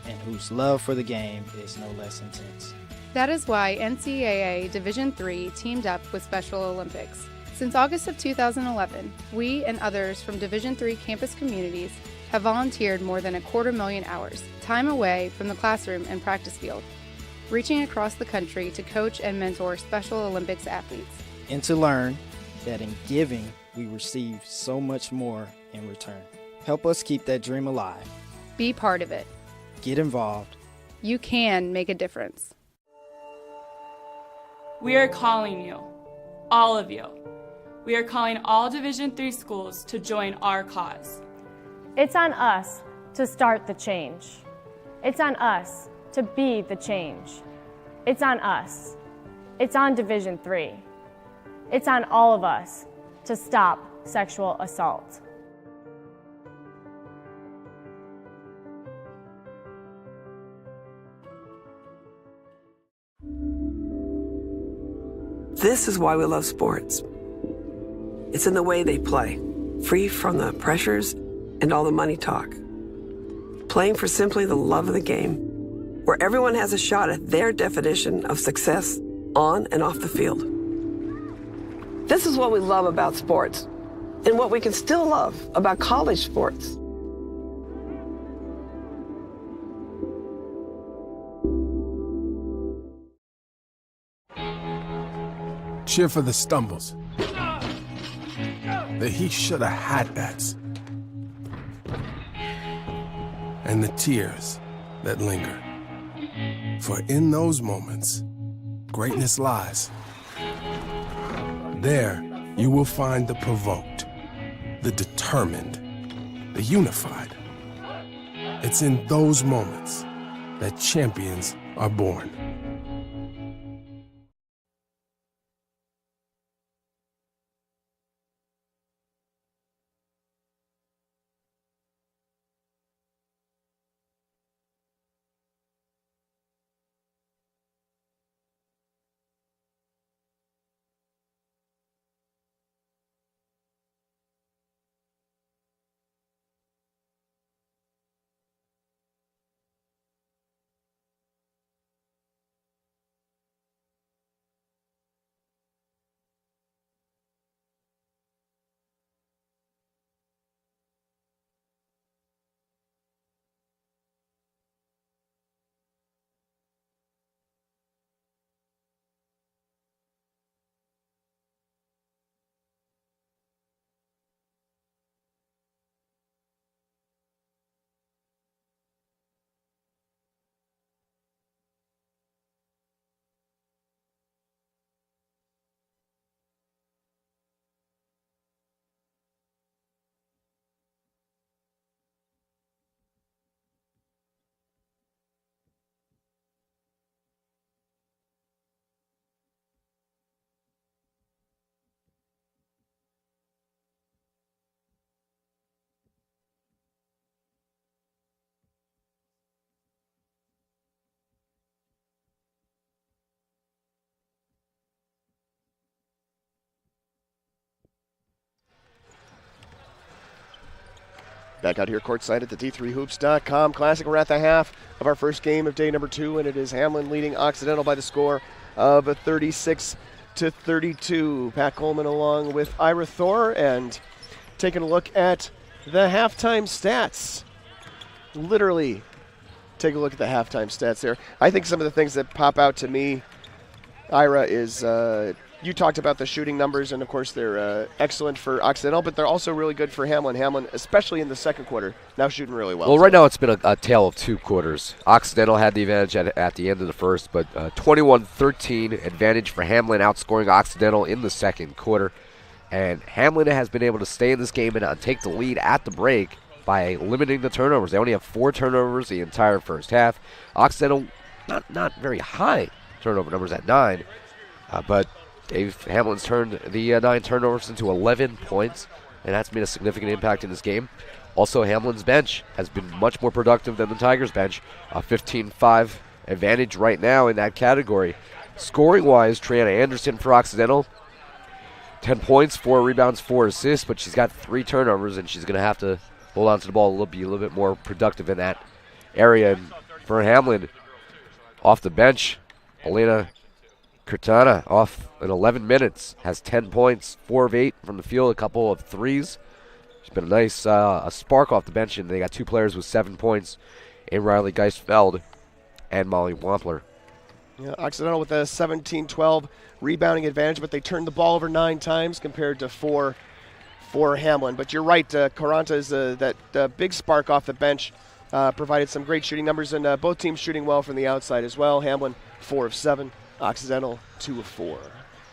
J: and whose love for the game is no less intense.
I: That is why NCAA Division III teamed up with Special Olympics. Since August of 2011, we and others from Division III campus communities have volunteered more than 250,000 hours, time away from the classroom and practice field, reaching across the country to coach and mentor Special Olympics athletes.
J: And to learn that in giving, we receive so much more in return. Help us keep that dream alive.
I: Be part of it.
J: Get involved.
I: You can make a difference.
Z: We are calling you, all of you. We are calling all Division III schools to join our cause.
M: It's on us to start the change. It's on us to be the change. It's on us. It's on Division III. It's on all of us to stop sexual assault.
A: This is why we love sports. It's in the way they play, free from the pressures and all the money talk. Playing for simply the love of the game, where everyone has a shot at their definition of success on and off the field. This is what we love about sports, and what we can still love about college sports.
X: Cheer for the stumbles, the he shoulda had that's, and the tears that linger. For in those moments, greatness lies. There, you will find the provoked, the determined, the unified. It's in those moments that champions are born.
F: Back out here courtside at the D3Hoops.com Classic. We're at the half of our first game of day number 2, and it is Hamline leading Occidental by the score of 36-32. Pat Coleman along with Ira Thor, and taking a look at the halftime stats. Literally take a look at the halftime stats there. I think some of the things that pop out to me, Ira, is you talked about the shooting numbers, and of course they're excellent for Occidental, but they're also really good for Hamline. Hamline, especially in the second quarter, now shooting really well.
H: Well, right now it's been a tale of two quarters. Occidental had the advantage at the end of the first, but 21-13 advantage for Hamline, outscoring Occidental in the second quarter. And Hamline has been able to stay in this game and take the lead at the break by limiting the turnovers. They only have 4 turnovers the entire first half. Occidental, not very high turnover numbers at 9, but Hamline's turned the 9 turnovers into 11 points, and that's made a significant impact in this game. Also, Hamline's bench has been much more productive than the Tigers' bench. A 15-5 advantage right now in that category. Scoring-wise, Triana Anderson for Occidental, 10 points, 4 rebounds, 4 assists, but she's got 3 turnovers, and she's going to have to hold on to the ball be a little bit more productive in that area. And for Hamline, off the bench, Elena Curtana off in 11 minutes, has 10 points, 4 of 8 from the field, a couple of threes. She's been a nice a spark off the bench, and they got 2 players with 7 points in Riley Geisfeld and Molly Wampler.
F: Yeah, Occidental with a 17-12 rebounding advantage, but they turned the ball over 9 times compared to 4 for Hamline. But you're right, Caranta is that big spark off the bench, provided some great shooting numbers, and both teams shooting well from the outside as well. Hamline 4 of 7. Occidental 2 of 4.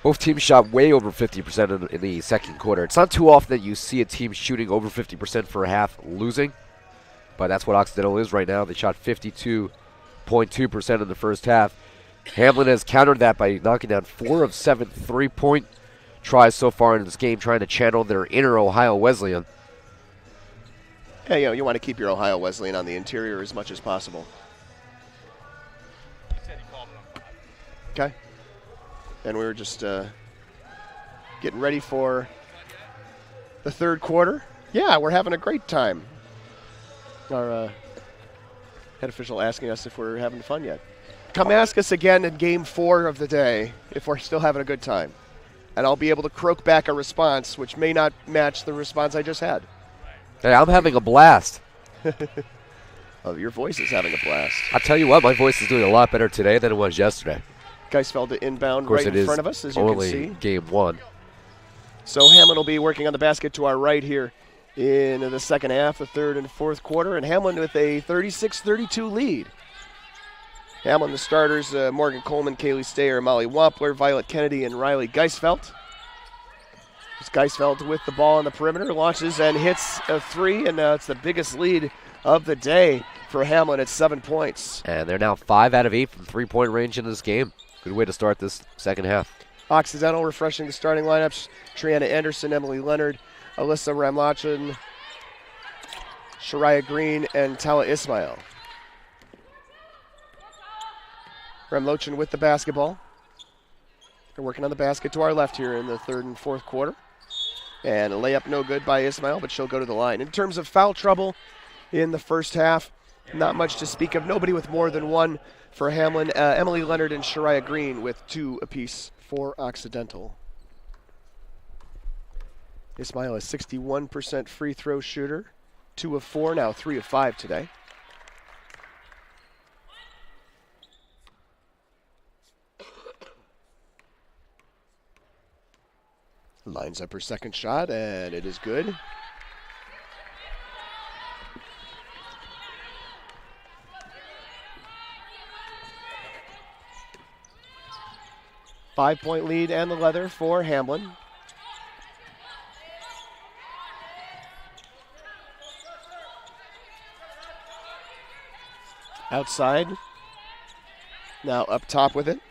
H: Both teams shot way over 50% in the second quarter. It's not too often that you see a team shooting over 50% for a half losing, but that's what Occidental is right now. They shot 52.2% in the first half. Hamline has countered that by knocking down 4 of 7 3-point tries so far in this game trying to channel their inner Ohio Wesleyan.
F: Yeah, you want to keep your Ohio Wesleyan on the interior as much as possible. Okay. And we were just getting ready for the third quarter. Yeah, we're having a great time. Our head official asking us if we're having fun yet. Come ask us again in game 4 of the day if we're still having a good time. And I'll be able to croak back a response which may not match the response I just had.
H: Hey, I'm having a blast.
F: Oh, your voice is having a blast.
H: I'll tell you what, my voice is doing a lot better today than it was yesterday.
F: Geisfeld to inbound right in front of us, as you can see.
H: Game 1.
F: So Hamline will be working on the basket to our right here in the second half, the third and fourth quarter, and Hamline with a 36-32 lead. Hamline, the starters, Morgan Coleman, Kaylee Stayer, Molly Wampler, Violet Kennedy, and Riley Geisfeld. Geisfeld with the ball on the perimeter, launches and hits a 3, and it's the biggest lead of the day for Hamline at 7 points.
H: And they're now 5 out of 8 from three-point range in this game. Good way to start this second half.
F: Occidental refreshing the starting lineups. Triana Anderson, Emily Leonard, Alyssa Ramlachan, Shariah Green, and Tala Ismail. Ramlochan with the basketball. They're working on the basket to our left here in the third and fourth quarter. And a layup no good by Ismail, but she'll go to the line. In terms of foul trouble in the first half, not much to speak of. Nobody with more than one for Hamline. Emily Leonard and Shariah Green with 2 apiece for Occidental. Ismail is 61% free throw shooter. 2 of 4, now 3 of 5 today. Lines up her second shot, and it is good. Five-point lead and the leather for Hamline. Outside. Now up top with it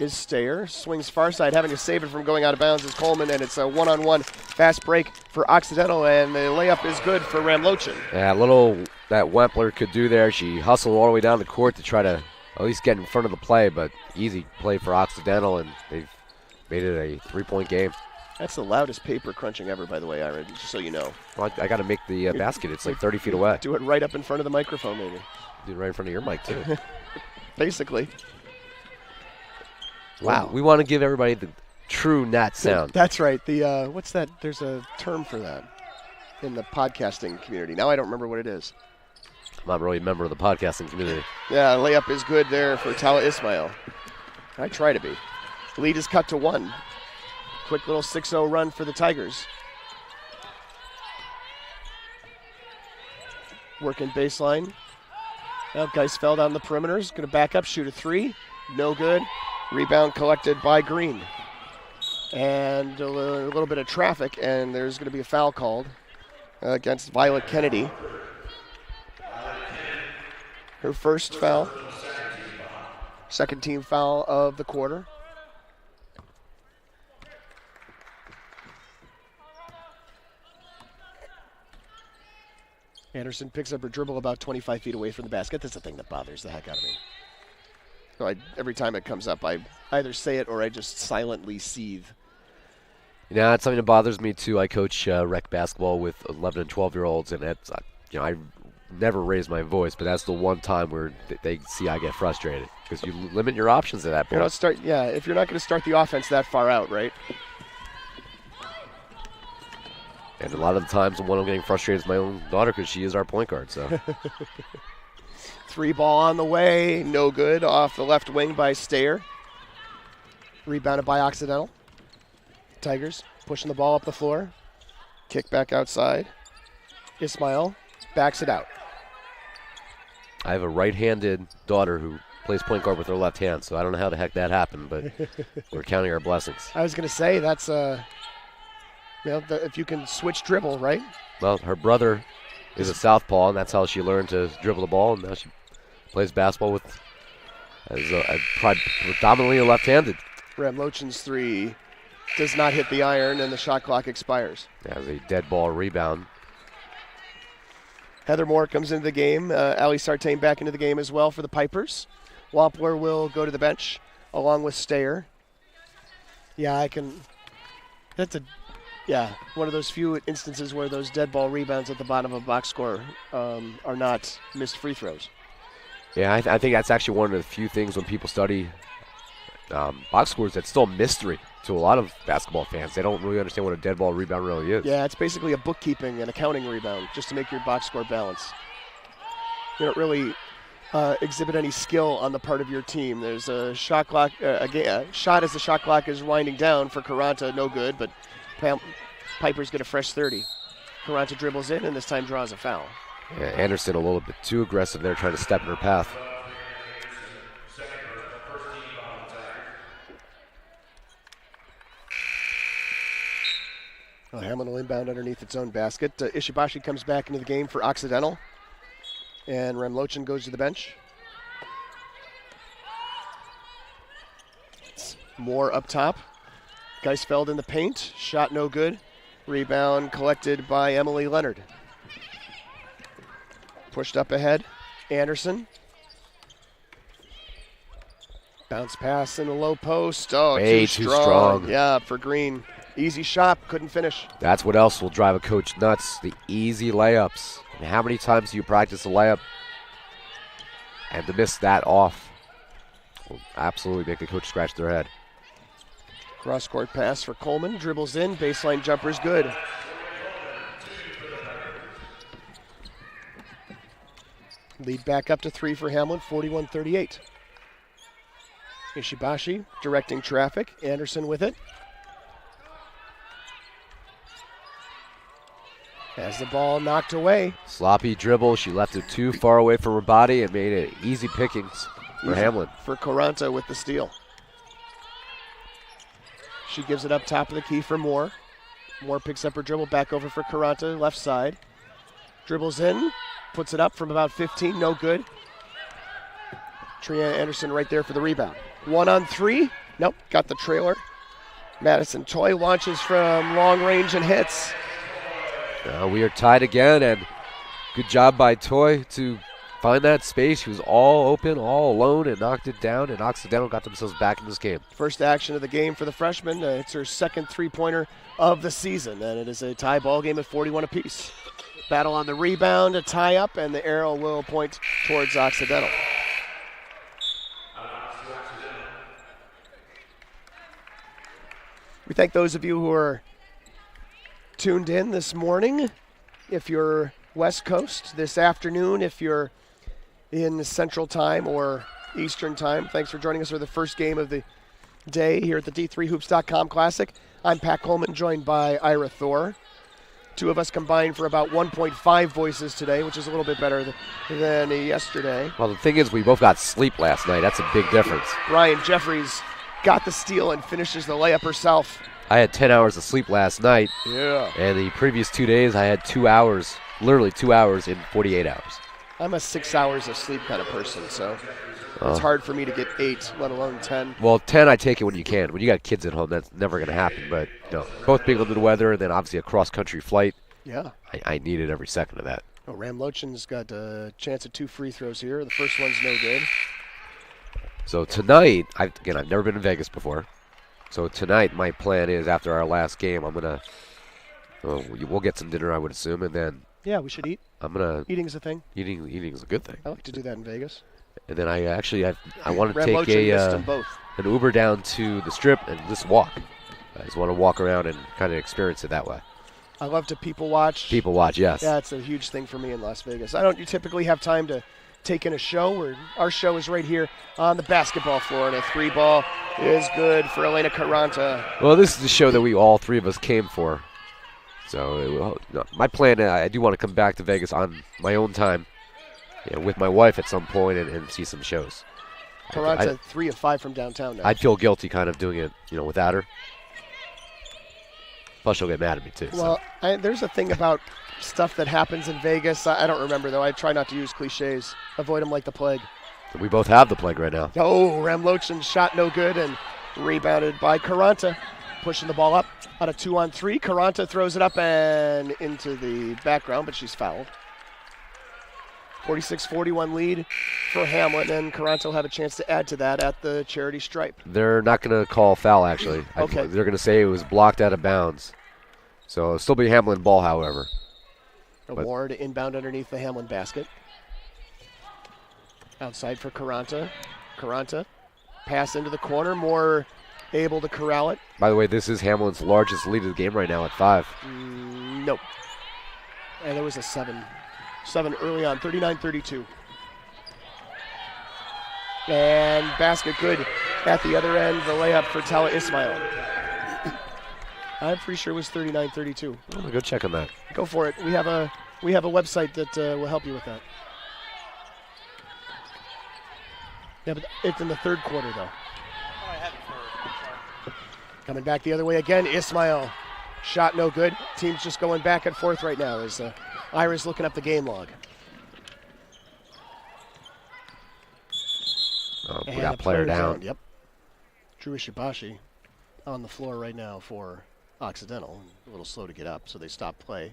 F: is Stayer. Swings far side, having to save it from going out of bounds is Coleman, and it's a one-on-one fast break for Occidental, and the layup is good for Ramlochan.
H: Yeah, a little that Wempler could do there. She hustled all the way down the court to try to at least get in front of the play, but easy play for Occidental, and they've made it a 3-point game.
F: That's the loudest paper crunching ever, by the way, Ira, just so you know.
H: Well, I got to make the basket. It's like 30 feet away.
F: Do it right up in front of the microphone, maybe.
H: Do it right in front of your mic, too.
F: Basically.
H: Wow. We want to give everybody the true Nat sound.
F: That's right. The what's that? There's a term for that in the podcasting community. Now I don't remember what it is.
H: I'm not really a member of the podcasting community.
F: Yeah, layup is good there for Tala Ismail. I try to be. Lead is cut to 1. Quick little 6-0 run for the Tigers. Working baseline. Now Geisfeld on the perimeter is going to back up, shoot a 3. No good. Rebound collected by Green. And a little bit of traffic, and there's going to be a foul called against Violet Kennedy. Her first foul. Second team foul of the quarter. Anderson picks up her dribble about 25 feet away from the basket. That's the thing that bothers the heck out of me. So every time it comes up, I either say it or I just silently seethe.
H: You know, it's something that bothers me, too. I coach rec basketball with 11 and 12-year-olds, and that's, I never raise my voice, but that's the one time where they see I get frustrated because you limit your options at that point.
F: If you're not going to start the offense that far out, right?
H: And a lot of the times, the one I'm getting frustrated is my own daughter because she is our point guard. So,
F: 3 ball on the way, no good. Off the left wing by Stayer. Rebounded by Occidental. Tigers pushing the ball up the floor. Kick back outside. Ismail backs it out.
H: I have a right-handed daughter who plays point guard with her left hand, so I don't know how the heck that happened, but we're counting our blessings.
F: I was going to say, that's if you can switch dribble, right?
H: Well, her brother is a southpaw, and that's how she learned to dribble the ball, and now she plays basketball predominantly left-handed.
F: Ramlochan's 3 does not hit the iron, and the shot clock expires.
H: As a dead ball rebound.
F: Heather Moore comes into the game. Ali Sartain back into the game as well for the Pipers. Wampler will go to the bench along with Stayer. Yeah, one of those few instances where those dead ball rebounds at the bottom of a box score are not missed free throws.
H: Yeah, I think that's actually one of the few things when people study box scores that's still a mystery to a lot of basketball fans. They don't really understand what a dead ball rebound really is.
F: Yeah, it's basically a bookkeeping and accounting rebound just to make your box score balance. You don't really exhibit any skill on the part of your team. There's a shot clock, a shot as the shot clock is winding down for Caranta, no good, but Pipers get a fresh 30. Caranta dribbles in and this time draws a foul.
H: Yeah, Anderson a little bit too aggressive there, trying to step in her path.
F: Well, Hamlin will inbound underneath its own basket. Ishibashi comes back into the game for Occidental. And Ramlochan goes to the bench. It's Moore up top. Geisfeld in the paint. Shot no good. Rebound collected by Emily Leonard. Pushed up ahead. Anderson. Bounce pass in the low post. Oh,
H: way too strong.
F: Yeah, for Green. Easy shot, couldn't finish.
H: That's what else will drive a coach nuts, the easy layups. And how many times do you practice a layup? And to miss that off will absolutely make the coach scratch their head.
F: Cross-court pass for Coleman, dribbles in, baseline jumper's good. Lead back up to 3 for Hamlin, 41-38. Ishibashi directing traffic, Anderson with it. Has the ball knocked away.
H: Sloppy dribble. She left it too far away from her body and made it easy pickings for Hamlin.
F: For Caranta with the steal. She gives it up top of the key for Moore. Moore picks up her dribble back over for Caranta, left side. Dribbles in, puts it up from about 15, no good. Triana Anderson right there for the rebound. 1 on 3. Nope, got the trailer. Madison Toy launches from long range and hits.
H: We are tied again, and good job by Toy to find that space. She was all open, all alone, and knocked it down, and Occidental got themselves back in this game.
F: First action of the game for the freshman. It's her second three-pointer of the season, and it is a tie ball game at 41 apiece. Battle on the rebound, a tie up, and the arrow will point towards Occidental. We thank those of you who are tuned in this morning. If you're West Coast, this afternoon, if you're in Central Time or Eastern Time, thanks for joining us for the first game of the day here at the D3Hoops.com Classic. I'm Pat Coleman, joined by Ira Thor. Two of us combined for about 1.5 voices today, which is a little bit better than yesterday.
H: Well, the thing is, we both got sleep last night. That's a big difference.
F: Ryan Jeffries got the steal and finishes the layup herself.
H: I had 10 hours of sleep last night.
F: Yeah.
H: And the previous 2 days, I had 2 hours, literally 2 hours in 48 hours.
F: I'm a 6 hours of sleep kind of person, so it's hard for me to get 8, let alone 10.
H: Well, 10, I take it when you can. When you got kids at home, that's never going to happen. But both being under the weather and then obviously a cross-country flight,
F: yeah,
H: I needed every second of that.
F: Oh, Ramlochan's got a chance at 2 free throws here. The first one's no good.
H: So tonight, I've never been to Vegas before. So tonight, my plan is after our last game, I'm going to, we'll get some dinner, I would assume, and then.
F: Yeah, we should eat. Eating's a thing.
H: Eating is a good thing.
F: I like to do that in Vegas.
H: And then I want to take an Uber down to the Strip and just walk. I just want to walk around and kind of experience it that way.
F: I love to people watch.
H: People watch, yes.
F: Yeah, it's a huge thing for me in Las Vegas. I don't typically have time to take in a show. Our show is right here on the basketball floor, and a 3-ball is good for Elena Caranta.
H: Well, this is the show that we all three of us came for. So my plan, I do want to come back to Vegas on my own time, with my wife at some point and see some shows.
F: Caranta 3 of 5 from downtown now.
H: I'd feel guilty kind of doing it, without her. Plus, she'll get mad at me too.
F: Well, there's a thing about stuff that happens in Vegas. I don't remember, though. I try not to use cliches. Avoid them like the plague.
H: We both have the plague right now.
F: Oh, Ramlochan's shot no good and rebounded by Caranta. pushing the ball up on a 2-on-3. Caranta throws it up and into the background, but she's fouled. 46-41 lead for Hamline, and Caranta will have a chance to add to that at the charity stripe.
H: They're not going to call foul, actually.
F: Okay.
H: They're going to say it was blocked out of bounds. So it'll still be Hamline ball, however.
F: Award inbound underneath the Hamline basket. Outside for Caranta. Caranta, pass into the corner, more able to corral it.
H: By the way, this is Hamline's largest lead of the game right now at 5.
F: Nope. And there was a 7 early on, 39-32. And basket good at the other end, the layup for Tala Ismail. I'm pretty sure it was 39-32.
H: Oh, go check on that.
F: Go for it. We have a website that will help you with that. Yeah, but it's in the third quarter, though. Coming back the other way again, Ismail. Shot no good. Team's just going back and forth right now as Ira's looking up the game log.
H: Oh, we got player down.
F: Yep. Drew Ishibashi on the floor right now for Occidental. A little slow to get up, so they stop play.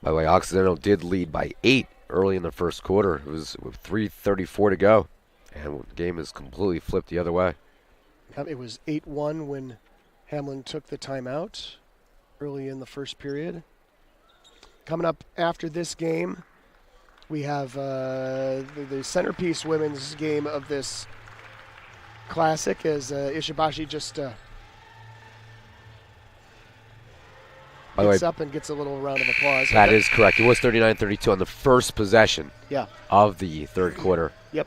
H: By the way, Occidental did lead by 8 early in the first quarter. It was with 3:34 to go, and the game is completely flipped the other way.
F: It was 8-1 when Hamline took the timeout early in the first period. Coming up after this game, we have the centerpiece women's game of this classic as Ishibashi just gets up and gets a little round of applause.
H: That is correct. It was 39-32 on the first possession
F: of
H: the third quarter.
F: Yep.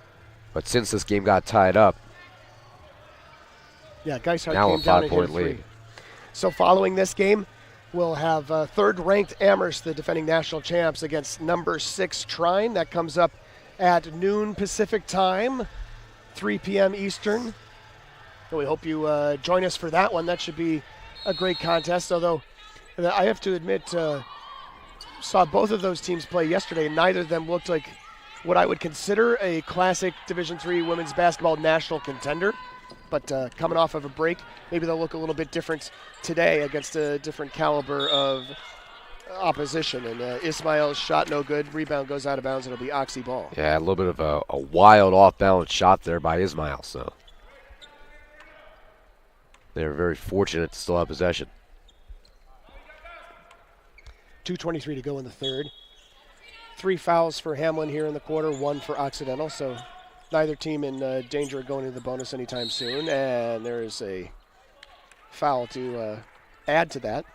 H: But since this game got tied up,
F: Geishart
H: now
F: came
H: a
F: down and hit
H: 5-point
F: a three.
H: lead.
F: So following this game, we'll have third-ranked Amherst, the defending national champs, against number 6 Trine. That comes up at noon Pacific time, 3 p.m. Eastern. And we hope you join us for that one. That should be a great contest, although I have to admit, saw both of those teams play yesterday. Neither of them looked like what I would consider a classic Division III women's basketball national contender. But coming off of a break, maybe they'll look a little bit different today against a different caliber of opposition. And Ismail's shot no good. Rebound goes out of bounds. It'll be Oxy ball.
H: Yeah, a little bit of a wild off-balance shot there by Ismail. So they're very fortunate to still have possession.
F: 2:23 to go in the third. 3 fouls for Hamline here in the quarter, 1 for Occidental. So neither team in danger of going into the bonus anytime soon. And there is a foul to add to that.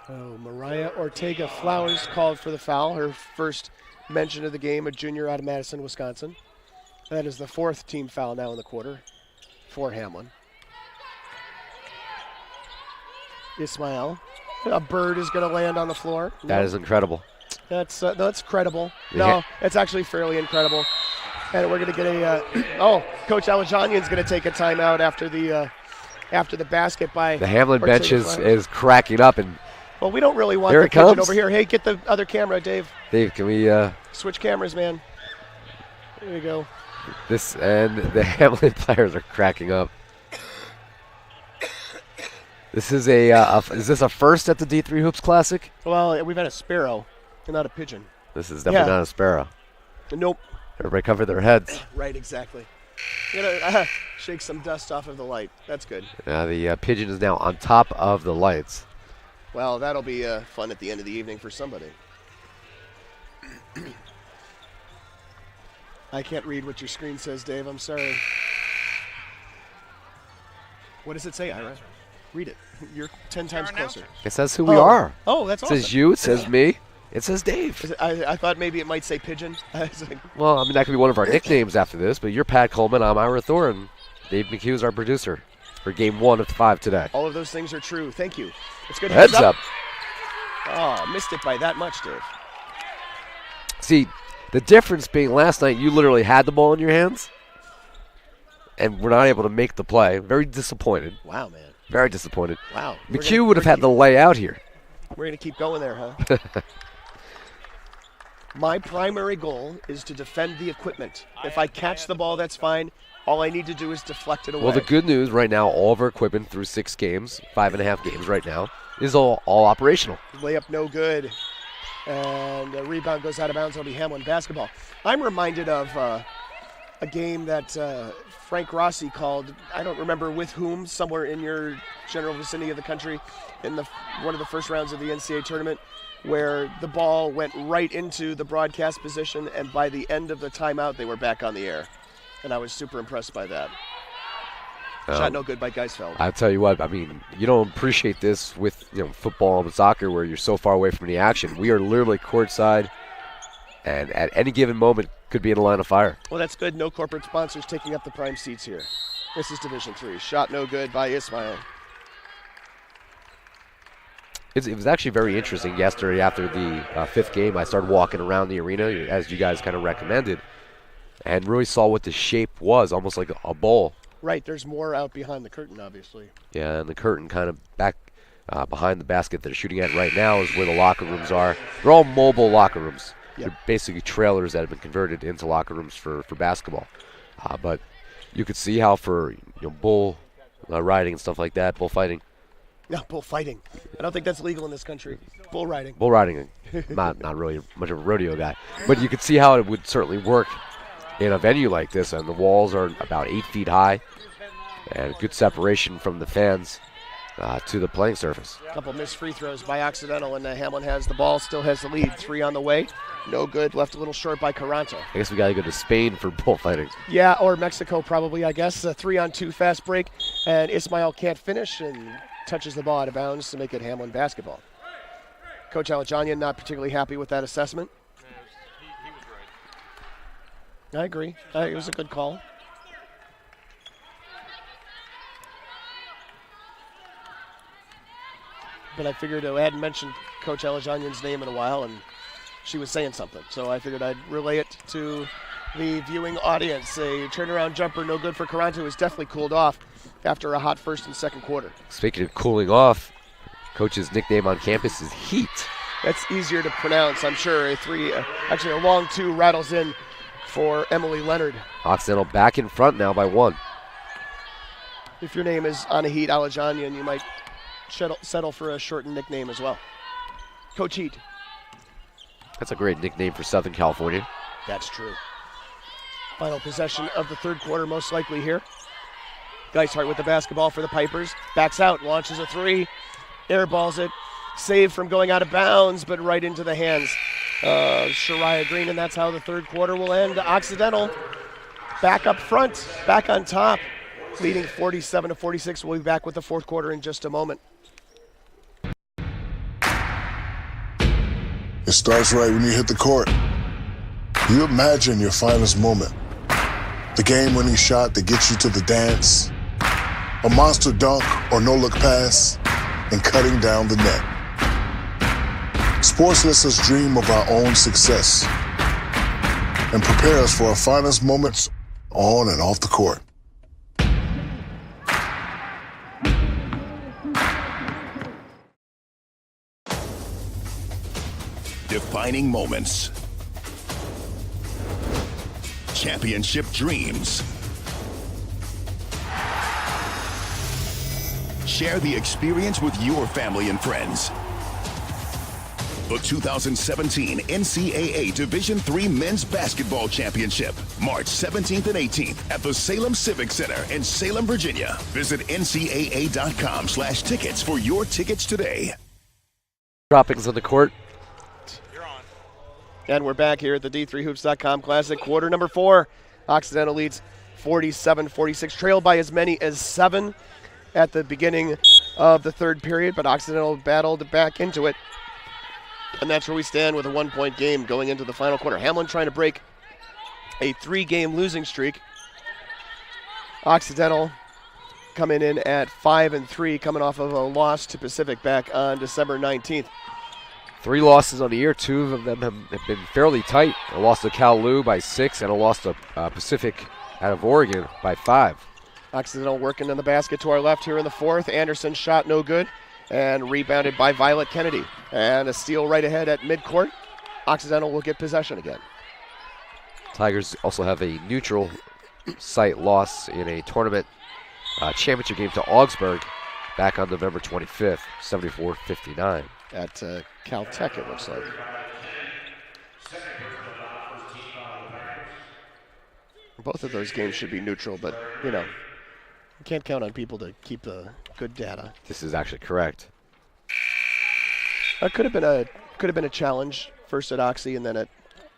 F: Oh, Mariah Ortega Flowers called for the foul. Her first mention of the game, a junior out of Madison, Wisconsin. That is the 4th team foul now in the quarter for Hamline. Ismail. A bird is going to land on the floor.
H: That is incredible.
F: That's credible.
H: Yeah.
F: No, it's actually fairly incredible. And we're going to get a Coach Alajanian's going to take a timeout after the basket by
H: The Hamline
F: Ortega
H: bench
F: Flowers.
H: is cracking up, and
F: Well, we don't really want
H: Here
F: the
H: it comes.
F: pigeon over here. Hey, get the other camera, Dave.
H: Dave, can we
F: Switch cameras, man. There you go.
H: this and the Hamline players are cracking up. This is is this a first at the D3 Hoops Classic?
F: Well, we've had a sparrow and not a pigeon.
H: This is definitely not a sparrow.
F: Nope.
H: Everybody cover their heads.
F: Right, exactly. You gotta shake some dust off of the light. That's good.
H: The pigeon is now on top of the lights.
F: Well, that'll be fun at the end of the evening for somebody. I can't read what your screen says, Dave. I'm sorry. What does it say, Ira? Read it. You're 10 times closer.
H: It says who we are.
F: Oh, that's awesome.
H: It says you. It says me. It says Dave.
F: I thought maybe it might say pigeon.
H: Well, I mean, that could be one of our nicknames after this, but you're Pat Coleman. I'm Ira Thor, and Dave McHugh is our producer for Game 1 of 5 today.
F: All of those things are true. Thank you. It's good.
H: Heads up.
F: Oh, missed it by that much, Dave.
H: See, the difference being last night you literally had the ball in your hands and were not able to make the play. Very disappointed.
F: Wow, man.
H: Very disappointed.
F: Wow.
H: McHugh would have had the lay out here.
F: We're going to keep going there, huh? My primary goal is to defend the equipment. If I catch the ball, that's fine. All I need to do is deflect it away.
H: Well, the good news right now, all of our equipment through 6 games, 5.5 games right now, is all operational.
F: Layup no good. And a rebound goes out of bounds. It'll be Hamline basketball. I'm reminded of a game that Frank Rossi called, I don't remember with whom, somewhere in your general vicinity of the country, in one of the first rounds of the NCAA tournament, where the ball went right into the broadcast position, and by the end of the timeout, they were back on the air. And I was super impressed by that. Shot no good by Geisfeld.
H: I'll tell you what, I mean, you don't appreciate this with football and soccer where you're so far away from the action. We are literally courtside, and at any given moment could be in a line of fire.
F: Well, that's good. No corporate sponsors taking up the prime seats here. This is Division III. Shot no good by Ismail.
H: It was actually very interesting yesterday after the 5th game. I started walking around the arena, as you guys kind of recommended, and really saw what the shape was, almost like a bowl.
F: Right, there's more out behind the curtain, obviously.
H: Yeah, and the curtain kind of back behind the basket they're shooting at right now is where the locker rooms are. They're all mobile locker rooms. Yep. They're basically trailers that have been converted into locker rooms for basketball. But you could see how for bull riding and stuff like that, bullfighting.
F: Yeah, bullfighting. I don't think that's legal in this country. Bull riding.
H: Bull riding. not really much of a rodeo guy. But you could see how it would certainly work in a venue like this, and the walls are about 8 feet high, and good separation from the fans to the playing surface.
F: A couple missed free throws by Occidental, and Hamline has the ball, still has the lead. 3 on the way. No good, left a little short by Carranza.
H: I guess we got to go to Spain for bullfighting.
F: Yeah, or Mexico probably, I guess. A 3-on-2 fast break, and Ismail can't finish and touches the ball out of bounds to make it Hamline basketball. Coach Alajanian not particularly happy with that assessment. I agree. It was a good call. But I figured I hadn't mentioned Coach Alajanian's name in a while, and she was saying something. So I figured I'd relay it to the viewing audience. A turnaround jumper, no good for Carranza, who has definitely cooled off after a hot first and second quarter.
H: Speaking of cooling off, Coach's nickname on campus is Heat.
F: That's easier to pronounce, I'm sure. Actually a long 2 rattles in for Emily Leonard.
H: Occidental back in front now by 1.
F: If your name is Anahit Alajanian, you might settle for a shortened nickname as well. Coach Heat.
H: That's a great nickname for Southern California.
F: That's true. Final possession of the third quarter, most likely here. Geishart with the basketball for the Pipers. Backs out, launches a 3, airballs it. Saved from going out of bounds, but right into the hands of Shariah Green, and that's how the third quarter will end. Occidental back up front, back on top, leading 47-46. We'll be back with the fourth quarter in just a moment.
Y: It starts right when you hit the court. You imagine your finest moment. The game-winning shot that gets you to the dance, a monster dunk or no-look pass, and cutting down the net. Sports lets us dream of our own success and prepare us for our finest moments on and off the court.
O: Defining moments. Championship dreams. Share the experience with your family and friends. The 2017 NCAA Division III Men's Basketball Championship, March 17th and 18th at the Salem Civic Center in Salem, Virginia. Visit ncaa.com/tickets for your tickets today.
H: Droppings on the court.
F: And we're back here at the D3Hoops.com Classic, quarter number 4. Occidental leads 47-46, trailed by as many as 7 at the beginning of the third period, but Occidental battled back into it. And that's where we stand with a 1-point game going into the final quarter. Hamline trying to break a 3-game losing streak. Occidental coming in at 5-3, coming off of a loss to Pacific back on December 19th.
H: 3 losses on the year. 2 of them have been fairly tight. A loss to Cal-Lu by 6 and a loss to Pacific out of Oregon by 5.
F: Occidental working in the basket to our left here in the fourth. Anderson's shot no good and rebounded by Violet Kennedy. And a steal right ahead at midcourt. Occidental will get possession again.
H: Tigers also have a neutral site loss in a tournament championship game to Augsburg back on November 25th, 74-59.
F: At Caltech, it looks like. Both of those games should be neutral, but, you know, you can't count on people to keep the good data.
H: This is actually correct.
F: Could have been a challenge, first at Oxy and then at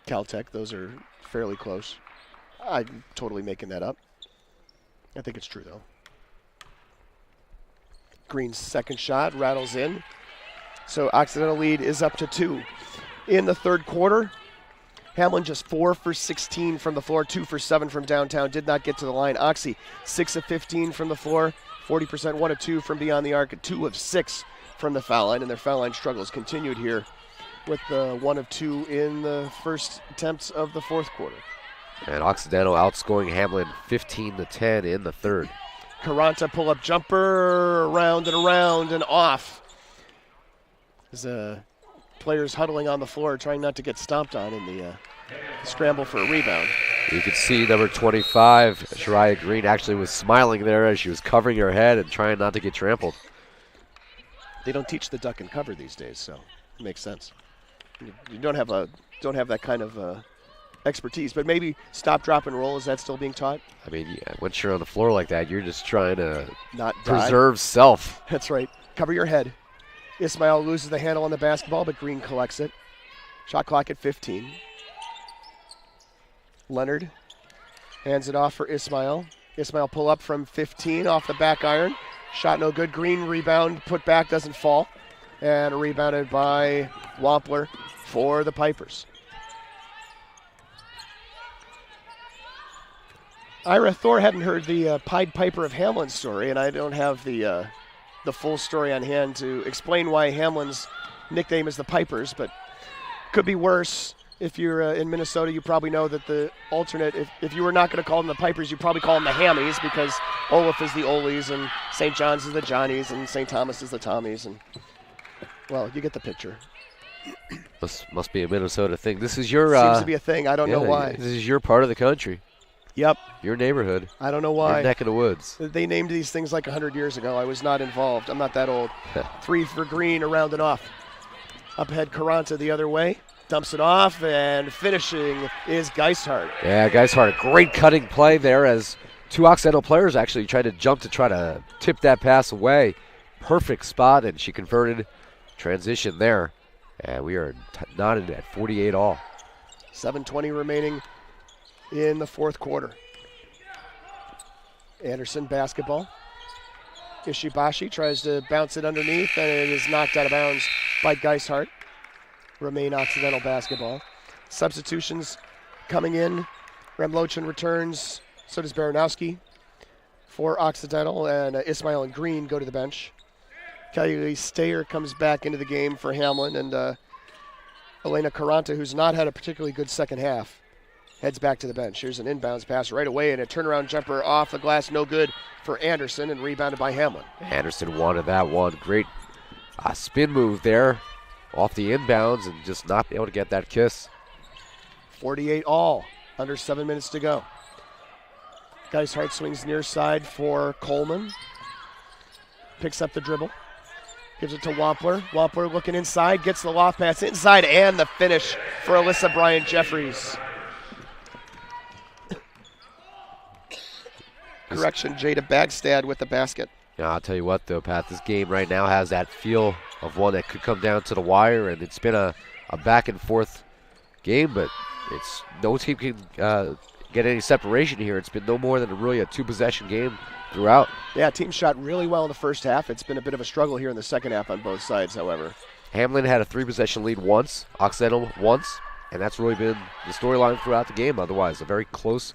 F: Caltech. Those are fairly close. I'm totally making that up. I think it's true, though. Green's second shot rattles in. So Occidental lead is up to 2. In the third quarter, Hamline just 4 for 16 from the floor, 2 for 7 from downtown, did not get to the line. Oxy 6 of 15 from the floor, 40%, 1 of 2 from beyond the arc, and 2 of 6 from the foul line, and their foul line struggles continued here with the 1 of 2 in the first attempts of the fourth quarter.
H: And Occidental outscoring Hamline 15-10 in the third.
F: Caranta pull-up jumper, around and off. As players huddling on the floor trying not to get stomped on in the scramble for a rebound.
H: You can see number 25, Shariah Green, actually was smiling there as she was covering her head and trying not to get trampled.
F: They don't teach the duck and cover these days, so it makes sense. You don't have that kind of expertise, but maybe stop, drop, and roll. Is that still being taught?
H: I mean, yeah, once you're on the floor like that, you're just trying to
F: not
H: preserve self.
F: That's right. Cover your head. Ismail loses the handle on the basketball, but Green collects it. Shot clock at 15. Leonard hands it off for Ismail. Ismail pull up from 15 off the back iron. Shot no good. Green rebound, put back, doesn't fall. And rebounded by Wampler for the Pipers. Ira Thor hadn't heard the Pied Piper of Hamlin story, and I don't have the full story on hand to explain why Hamlin's nickname is the Pipers, but could be worse. If you're in Minnesota, you probably know that the alternate, if you were not going to call them the Pipers, you'd probably call them the Hammies, because Olaf is the Olies, and St. John's is the Johnnies, and St. Thomas is the Tommies, and, well, you get the picture.
H: Must be a Minnesota thing. This is your...
F: Seems to be a thing. I don't know why.
H: This is your part of the country.
F: Yep.
H: Your neighborhood.
F: I don't know why.
H: Your neck of the woods.
F: They named these things like 100 years ago. I was not involved. I'm not that old. 3 for Green, around and off. Up ahead, Caranta the other way. Dumps it off, and finishing is Geishart.
H: Yeah, Geishart, a great cutting play there as 2 Occidental players actually tried to jump to try to tip that pass away. Perfect spot, and she converted. Transition there. And we are knotted at 48 all.
F: 7:20 remaining in the fourth quarter. Anderson basketball. Ishibashi tries to bounce it underneath, and it is knocked out of bounds by Geishart. Remain Occidental basketball. Substitutions coming in. Remlochin returns. So does Baranowski for Occidental, and Ismail and Green go to the bench. Kelly Stayer comes back into the game for Hamline, and Elena Caranta, who's not had a particularly good second half, heads back to the bench. Here's an inbounds pass right away, and a turnaround jumper off the glass, no good for Anderson, and rebounded by Hamline.
H: Anderson wanted that one. Great spin move there off the inbounds, and just not able to get that kiss.
F: 48 all, under 7 minutes to go. Geishart swings near side for Coleman. Picks up the dribble. Gives it to Wampler. Wampler looking inside, gets the loft pass inside, and the finish for Alyssa Bryant-Jeffries. Correction, Jada Bagstad with the basket.
H: Yeah, I'll tell you what, though, Pat, this game right now has that feel of one that could come down to the wire, and it's been a back-and-forth game, but it's no team can get any separation here. It's been no more than really a two-possession game throughout.
F: Yeah, team shot really well in the first half. It's been a bit of a struggle here in the second half on both sides, however.
H: Hamline had a 3-possession lead once, Occidental once, and that's really been the storyline throughout the game. Otherwise, a very close,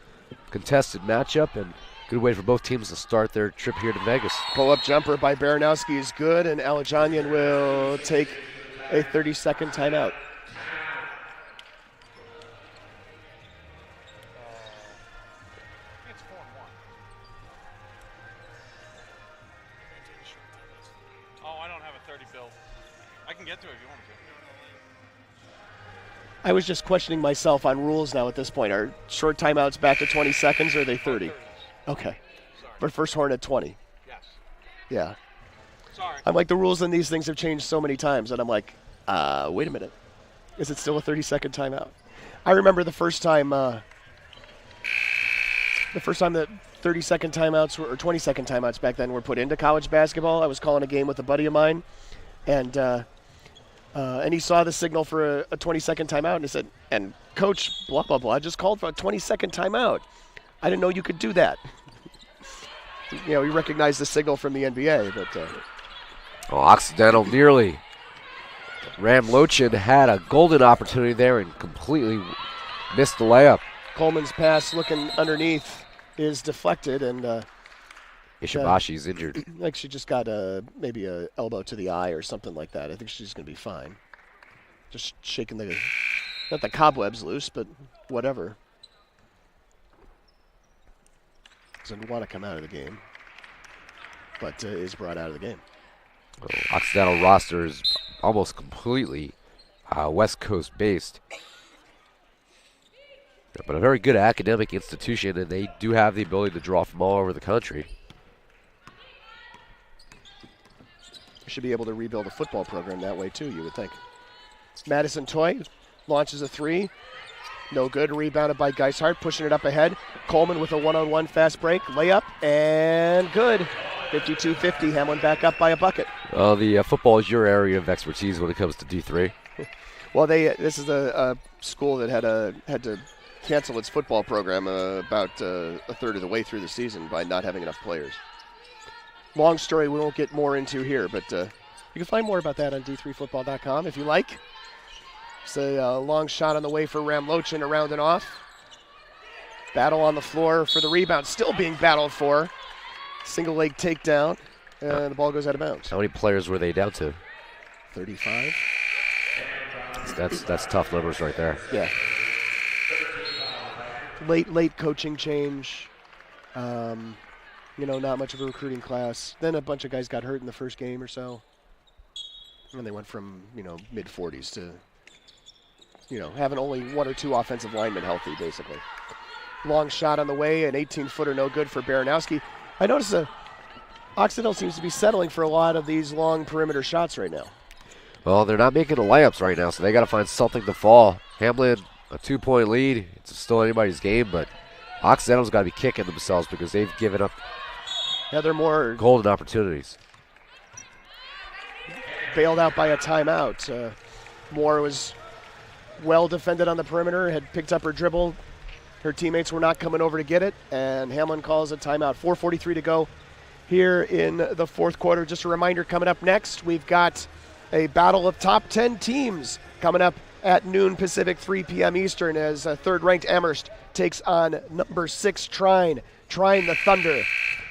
H: contested matchup, and good way for both teams to start their trip here to Vegas.
F: Pull-up jumper by Baranowski is good, and Alajanian will take a 30-second timeout. I was just questioning myself on rules now at this point. Are short timeouts back to 20 seconds or are they 30? Okay. But first horn at 20.
Q: Yes.
F: Yeah. Sorry. I'm like, the rules in these things have changed so many times that I'm like, wait a minute. Is it still a 30-second timeout? I remember the first time that 30-second timeouts or 20-second timeouts back then were put into college basketball. I was calling a game with a buddy of mine, and he saw the signal for a 20-second timeout, and he said, and coach, blah, blah, blah, just called for a 20-second timeout. I didn't know you could do that. He recognized the signal from the NBA, but...
H: Occidental nearly. Ramlochin had a golden opportunity there and completely missed the layup.
F: Coleman's pass looking underneath is deflected, and
H: Ishimashi's injured.
F: Like she just got maybe a elbow to the eye or something like that. I think she's going to be fine. Just shaking not the cobwebs loose, but whatever. Doesn't want to come out of the game, but is brought out of the game.
H: Occidental roster is almost completely West Coast based. But a very good academic institution, and they do have the ability to draw from all over the country.
F: Should be able to rebuild a football program that way too, you would think. Madison Toy launches a three. No good. Rebounded by Geishart, pushing it up ahead. Coleman with a one-on-one fast break. Layup, and good. 52-50. Hamline back up by a bucket.
H: The football is your area of expertise when it comes to D3.
F: Well, this is a school that had to cancel its football program about a third of the way through the season by not having enough players. Long story we won't get more into here, but you can find more about that on d3football.com if you like. It's a long shot on the way for Ramlochin around and off. Battle on the floor for the rebound, still being battled for. Single leg takedown, and the ball goes out of bounds.
H: How many players were they down to?
F: 35.
H: That's tough numbers right there.
F: Yeah. Late coaching change. Not much of a recruiting class. Then a bunch of guys got hurt in the first game or so. And they went from, mid-40s to, having only one or two offensive linemen healthy, basically. Long shot on the way, an 18-footer no good for Baranowski. I notice Occidental seems to be settling for a lot of these long perimeter shots right now.
H: Well, they're not making the layups right now, so they got to find something to fall. Hamline, a 2-point lead. It's still anybody's game, but Occidental's got to be kicking themselves because they've given up
F: they're more
H: golden opportunities.
F: Bailed out by a timeout. Moore was well defended on the perimeter, had picked up her dribble. Her teammates were not coming over to get it, and Hamline calls a timeout. 4:43 to go here in the fourth quarter. Just a reminder, coming up next, we've got a battle of top 10 teams coming up at noon Pacific, 3 p.m. Eastern, as third-ranked Amherst takes on number 6 Trine. Trine, the Thunder,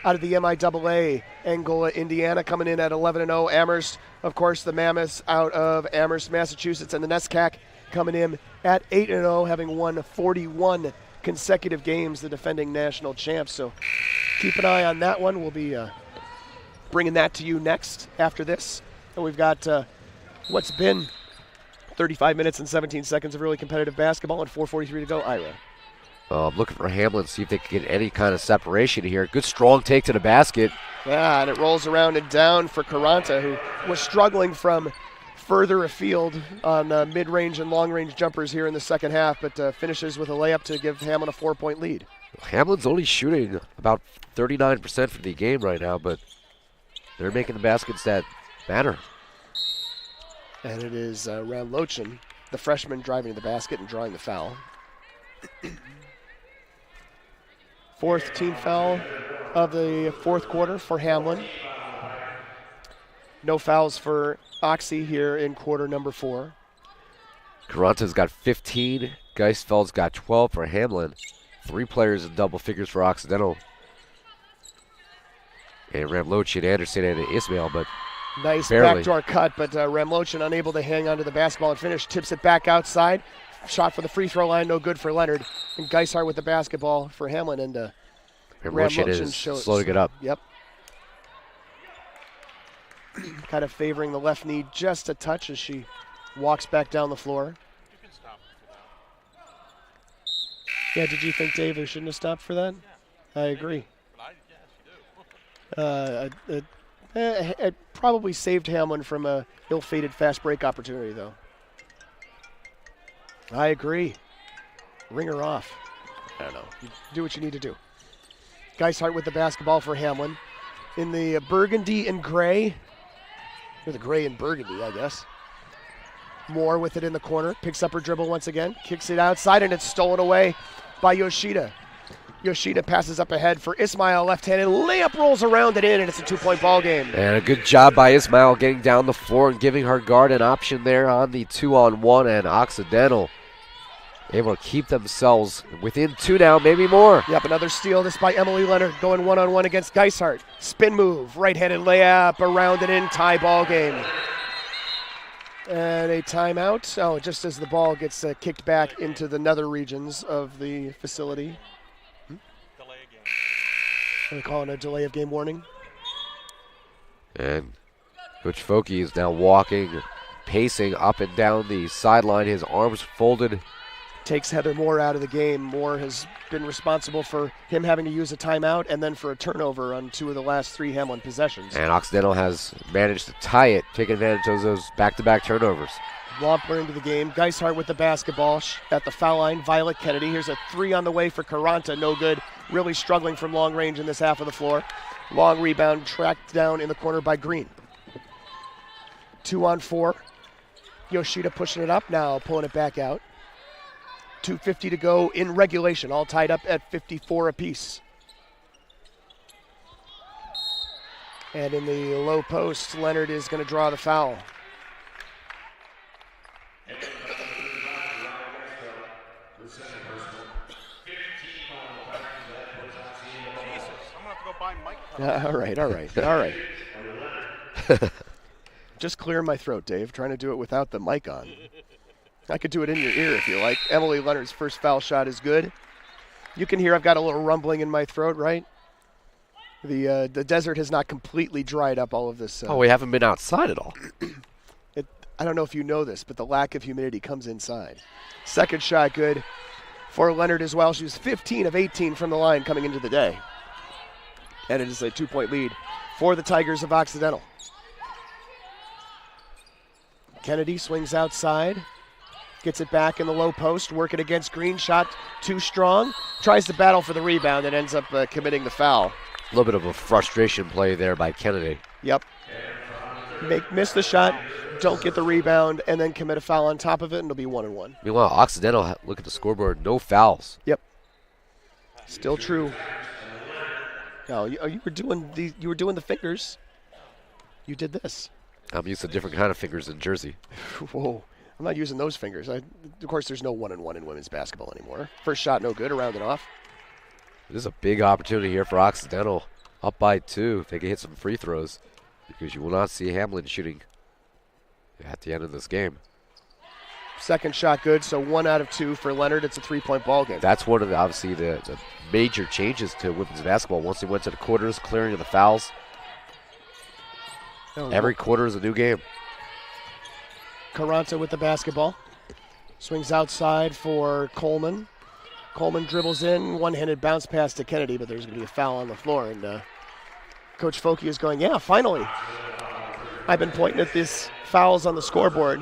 F: out of the MIAA. Angola, Indiana, coming in at 11-0. Amherst, of course, the Mammoths out of Amherst, Massachusetts, and the NESCAC coming in at 8-0, having won 41 consecutive games, the defending national champs. So keep an eye on that one. We'll be bringing that to you next after this. And we've got what's been 35 minutes and 17 seconds of really competitive basketball and 4:43 to go. Ira.
H: I'm looking for Hamline, see if they can get any kind of separation here. Good strong take to the basket.
F: Yeah, and it rolls around and down for Caranta, who was struggling from further afield on mid-range and long-range jumpers here in the second half, but finishes with a layup to give Hamline a 4-point lead.
H: Hamline's only shooting about 39% for the game right now, but they're making the baskets that matter.
F: And it is Ramlochin, the freshman, driving to the basket and drawing the foul. Fourth team foul of the fourth quarter for Hamline. No fouls for Oxy here in quarter number 4.
H: Caranta's got 15. Geisfeld's got 12 for Hamline. 3 players in double figures for Occidental. And Ramlochin, Anderson, and Ismail, but
F: nice
H: barely.
F: Backdoor cut, but Ramlochin unable to hang onto the basketball and finish. Tips it back outside. Shot for the free throw line, no good for Leonard. And Geishart with the basketball for Hamline, and
H: Ramlochin is slow to get up.
F: Yep. Kind of favoring the left knee just a touch as she walks back down the floor. Yeah, did you think Dave shouldn't have stopped for that? I agree. It probably saved Hamline from a ill-fated fast break opportunity, though. I agree. Ring her off. I don't know. You do what you need to do. Geishart with the basketball for Hamline. In the burgundy and gray. Or the gray and burgundy, I guess. Moore with it in the corner. Picks up her dribble once again. Kicks it outside, and it's stolen away by Yoshida. Yoshida passes up ahead for Ismail, left-handed. Layup rolls around and in, and it's a 2-point ball game.
H: And a good job by Ismail getting down the floor and giving her guard an option there on the 2-on-1, and Occidental able to keep themselves within 2 now, maybe more.
F: Yep, another steal. This by Emily Leonard going one-on-one against Geishart. Spin move, right-handed layup, around and in, tie ball game. And a timeout. Oh, just as the ball gets kicked back into the nether regions of the facility.
Q: Delay of game.
F: Are they calling a delay of game warning?
H: And Coach Foki is now walking, pacing up and down the sideline, his arms folded.
F: Takes Heather Moore out of the game. Moore has been responsible for him having to use a timeout and then for a turnover on 2 of the last 3 Hamline possessions.
H: And Occidental has managed to tie it, taking advantage of those back-to-back turnovers.
F: Wampler into the game. Geishart with the basketball at the foul line. Violet Kennedy. Here's a 3 on the way for Caranta. No good. Really struggling from long range in this half of the floor. Long rebound tracked down in the corner by Green. 2-on-4. Yoshida pushing it up now, pulling it back out. 2:50 to go in regulation, all tied up at 54 apiece. And in the low post, Leonard is going to draw the foul. All right. Just clearing my throat, Dave. Trying to do it without the mic on. I could do it in your ear if you like. Emily Leonard's first foul shot is good. You can hear I've got a little rumbling in my throat, right? The desert has not completely dried up all of this.
H: We haven't been outside at all.
F: I don't know if you know this, but the lack of humidity comes inside. Second shot good for Leonard as well. She was 15 of 18 from the line coming into the day. And it is a 2-point lead for the Tigers of Occidental. Kennedy swings outside. Gets it back in the low post, working against Green. Shot too strong. Tries to battle for the rebound and ends up committing the foul.
H: A little bit of a frustration play there by Kennedy.
F: Yep. Miss the shot, don't get the rebound, and then commit a foul on top of it, and it'll be 1-1.
H: Meanwhile, Occidental, look at the scoreboard, no fouls.
F: Yep. Still true. No, you were doing the fingers. You did this.
H: I'm used to different kind of fingers in Jersey.
F: Whoa. I'm not using those fingers. Of course, there's no 1-1 in women's basketball anymore. First shot, no good. Around and off.
H: This is a big opportunity here for Occidental. Up by 2. If they can hit some free throws, because you will not see Hamline shooting at the end of this game.
F: Second shot good, so 1 out of 2 for Leonard. It's a 3-point ball game.
H: That's one of the, obviously the major changes to women's basketball. Once they went to the quarters, clearing of the fouls. Every quarter is a new game.
F: Caranta with the basketball. Swings outside for Coleman. Coleman dribbles in, one-handed bounce pass to Kennedy, but there's going to be a foul on the floor. And Coach Foki is going, yeah, finally. I've been pointing at these fouls on the scoreboard,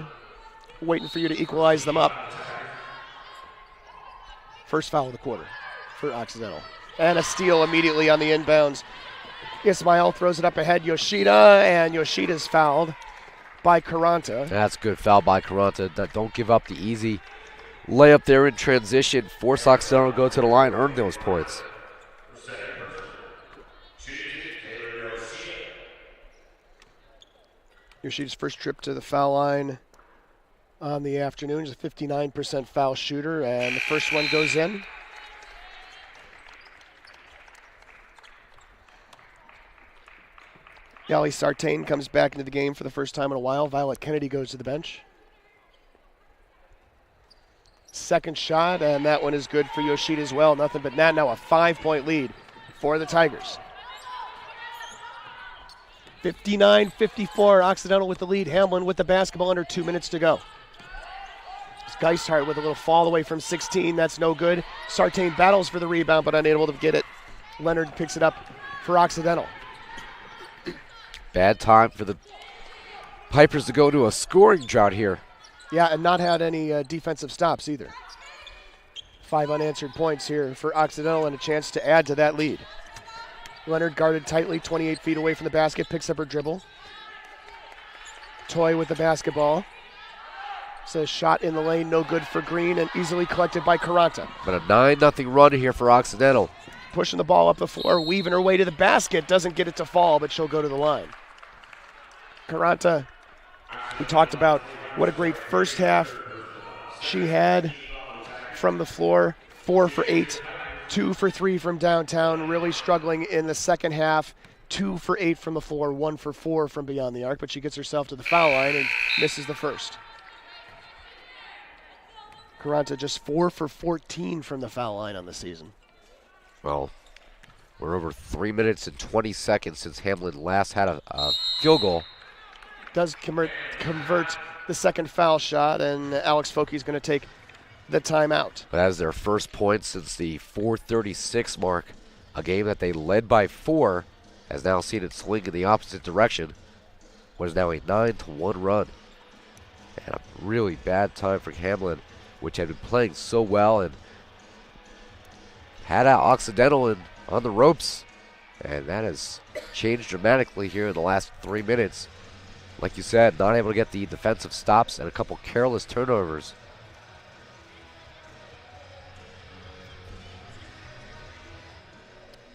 F: waiting for you to equalize them up. First foul of the quarter for Occidental. And a steal immediately on the inbounds. Ismail throws it up ahead, Yoshida, and Yoshida's fouled by Caranta.
H: That's a good foul by Caranta. Don't give up the easy layup there in transition. Force Occidental to go to the line, earn those points.
F: Yoshida's first trip to the foul line on the afternoon. He's a 59% foul shooter, and the first one goes in. Yali Sartain comes back into the game for the first time in a while. Violet Kennedy goes to the bench. Second shot, and that one is good for Yoshida as well. Nothing but net. Now a 5-point lead for the Tigers. 59-54, Occidental with the lead. Hamline with the basketball under 2 minutes to go. Geisthart with a little fall away from 16. That's no good. Sartain battles for the rebound, but unable to get it. Leonard picks it up for Occidental.
H: Bad time for the Pipers to go to a scoring drought here.
F: Yeah, and not had any defensive stops either. 5 unanswered points here for Occidental and a chance to add to that lead. Leonard guarded tightly, 28 feet away from the basket, picks up her dribble. Toy with the basketball. It's a shot in the lane, no good for Green, and easily collected by Caranta.
H: But a 9-0 run here for Occidental.
F: Pushing the ball up the floor, weaving her way to the basket. Doesn't get it to fall, but she'll go to the line. Caranta, we talked about what a great first half she had from the floor. 4 for 8, 2 for 3 from downtown. Really struggling in the second half. 2 for 8 from the floor, 1 for 4 from beyond the arc, but she gets herself to the foul line and misses the first. Caranta just 4 for 14 from the foul line on the season.
H: Well, we're over 3 minutes and 20 seconds since Hamline last had a field goal.
F: Does convert the second foul shot, and Alex Foki's going to take the timeout.
H: But as their first point since the 4:36 mark, a game that they led by 4 has now seen it swing in the opposite direction. What is now a 9-1 run. And a really bad time for Hamline, which had been playing so well and had out Occidental on the ropes. And that has changed dramatically here in the last 3 minutes. Like you said, not able to get the defensive stops and a couple careless turnovers.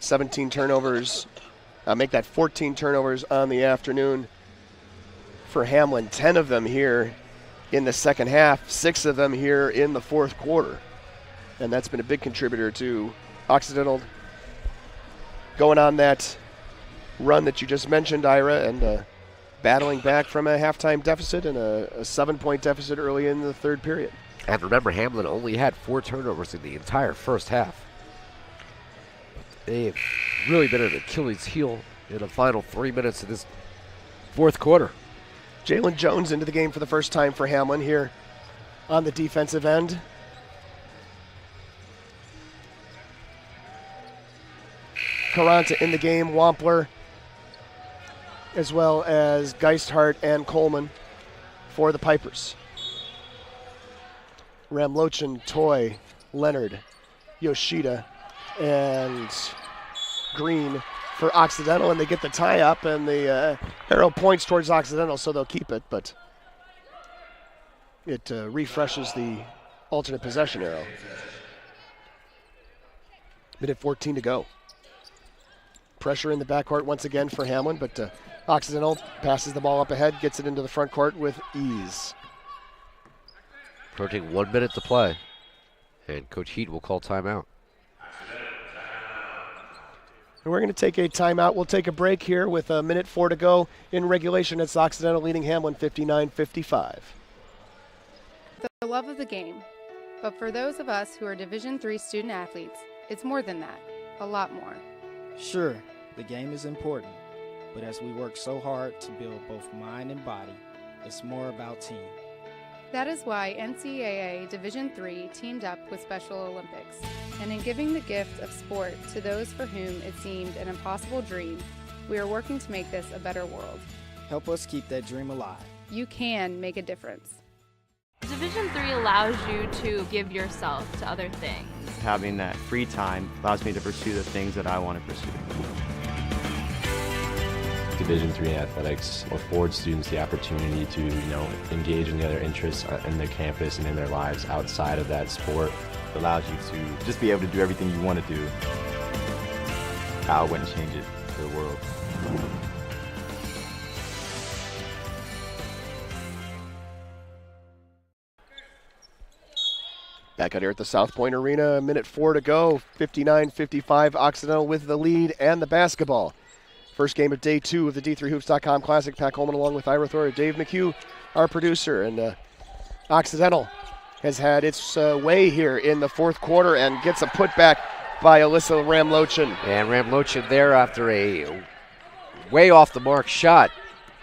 F: $17 turnovers. Make that 14 turnovers on the afternoon for Hamline. 10 of them here in the second half, 6 of them here in the fourth quarter. And that's been a big contributor to Occidental going on that run that you just mentioned, Ira, and battling back from a halftime deficit and a 7-point deficit early in the third period.
H: And remember, Hamline only had 4 turnovers in the entire first half. They've really been an Achilles heel in the final 3 minutes of this fourth quarter.
F: Jalen Jones into the game for the first time for Hamline here on the defensive end. Caranta in the game, Wampler, as well as Geisthart and Coleman for the Pipers. Ramlochan, Toy, Leonard, Yoshida, and Green for Occidental, and they get the tie-up, and the arrow points towards Occidental, so they'll keep it, but it refreshes the alternate possession arrow. Minute 14 to go. Pressure in the backcourt once again for Hamline, but Occidental passes the ball up ahead, gets it into the front court with ease.
H: Approaching 1 minute to play, and Coach Heat will call timeout.
F: And we're going to take a timeout. We'll take a break here with a minute 4 to go in regulation. It's Occidental leading Hamline 59-55.
I: The love of the game. But for those of us who are Division III student athletes, it's more than that. A lot more.
J: Sure, the game is important, but as we work so hard to build both mind and body, it's more about team.
I: That is why NCAA Division III teamed up with Special Olympics. And in giving the gift of sport to those for whom it seemed an impossible dream, we are working to make this a better world.
J: Help us keep that dream alive.
I: You can make a difference.
D: Division III allows you to give yourself to other things.
E: Having that free time allows me to pursue the things that I want to pursue.
C: Division III athletics affords students the opportunity to, engage in the other interests in the campus and in their lives outside of that sport.
G: It allows you to just be able to do everything you want to do. I wouldn't change it for the world.
F: Back out here at the South Point Arena, minute 4 to go, 59-55, Occidental with the lead and the basketball. First game of day 2 of the D3Hoops.com Classic. Pat Coleman along with Ira Thor, Dave McHugh, our producer. And Occidental has had its way here in the fourth quarter and gets a putback by Alyssa Ramlochan.
H: And Ramlochan there after a way off the mark shot.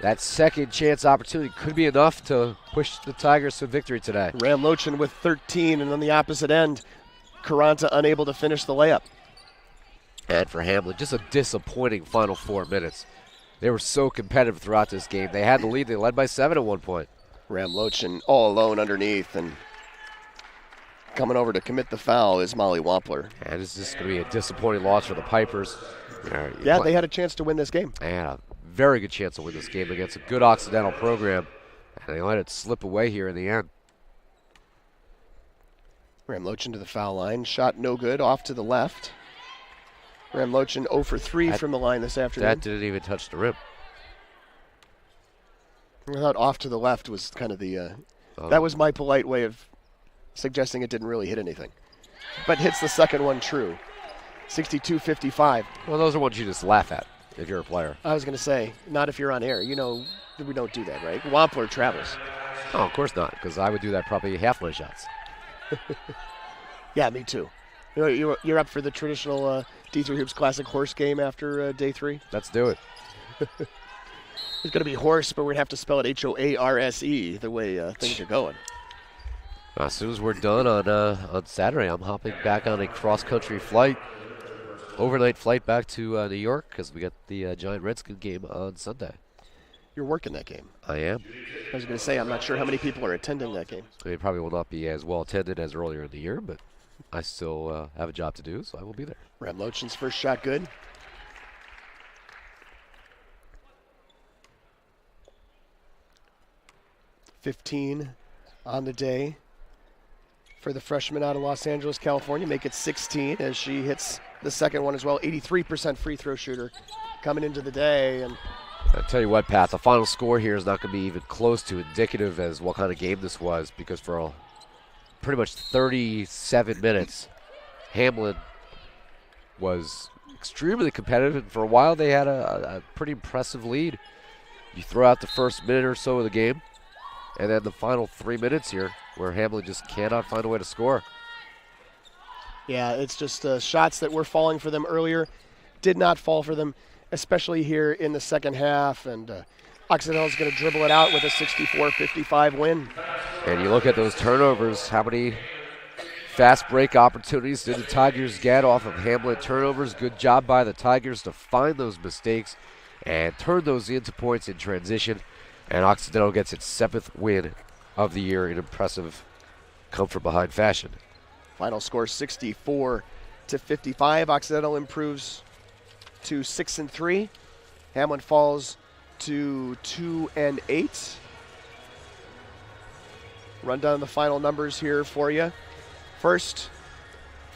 H: that second chance opportunity could be enough to push the Tigers to victory today.
F: Ramlochan with 13, and on the opposite end, Caranta unable to finish the layup.
H: And for Hamline, just a disappointing final 4 minutes. They were so competitive throughout this game. They had the lead. They led by 7 at one point.
F: Ramlochan all alone underneath, and coming over to commit the foul is Molly Wampler.
H: And this is going to be a disappointing loss for the Pipers.
F: Yeah, they had a chance to win this game.
H: They had a very good chance to win this game against a good Occidental program, and they let it slip away here in the end.
F: Ramlochan to the foul line. Shot no good, off to the left. Ramlochan 0 for 3 from the line this afternoon.
H: That didn't even touch the rim.
F: I thought off to the left was kind of the... that was my polite way of suggesting it didn't really hit anything. But hits the second one true. 62-55.
H: Well, those are ones you just laugh at if you're a player.
F: I was going to say, not if you're on air. You know, we don't do that, right? Wampler travels.
H: Oh, of course not, because I would do that probably half my shots.
F: Yeah, me too. You're up for the traditional D3 Hoops Classic horse game after day 3?
H: Let's do it.
F: It's going to be horse, but we're going to have to spell it H-O-A-R-S-E, the way things are going.
H: As soon as we're done on Saturday, I'm hopping back on a cross-country flight, overnight flight back to New York, because we got the Giant Redskin game on Sunday.
F: You're working that game.
H: I am.
F: I was going to say, I'm not sure how many people are attending that game.
H: It probably will not be as well attended as earlier in the year, but I still have a job to do, so I will be there.
F: Ramlochan's first shot good. .15 on the day for the freshman out of Los Angeles, California. Make it 16 as she hits the second one as well. 83% free throw shooter coming into the day. And
H: I'll tell you what, Pat, the final score here is not going to be even close to indicative as what kind of game this was, because for pretty much 37 minutes, Hamline was extremely competitive, and for a while they had a pretty impressive lead. You throw out the first minute or so of the game, and then the final 3 minutes here where Hamline just cannot find a way to score.
F: Yeah, it's just shots that were falling for them earlier did not fall for them, especially here in the second half. And Occidental is going to dribble it out with a 64-55 win.
H: And you look at those turnovers, how many fast break opportunities did the Tigers get off of Hamline turnovers? Good job by the Tigers to find those mistakes and turn those into points in transition. And Occidental gets its 7th win of the year in impressive come-from-behind fashion.
F: Final score 64-55. Occidental improves to 6-3. Hamline falls to 2-8. Run down the final numbers here for you. First,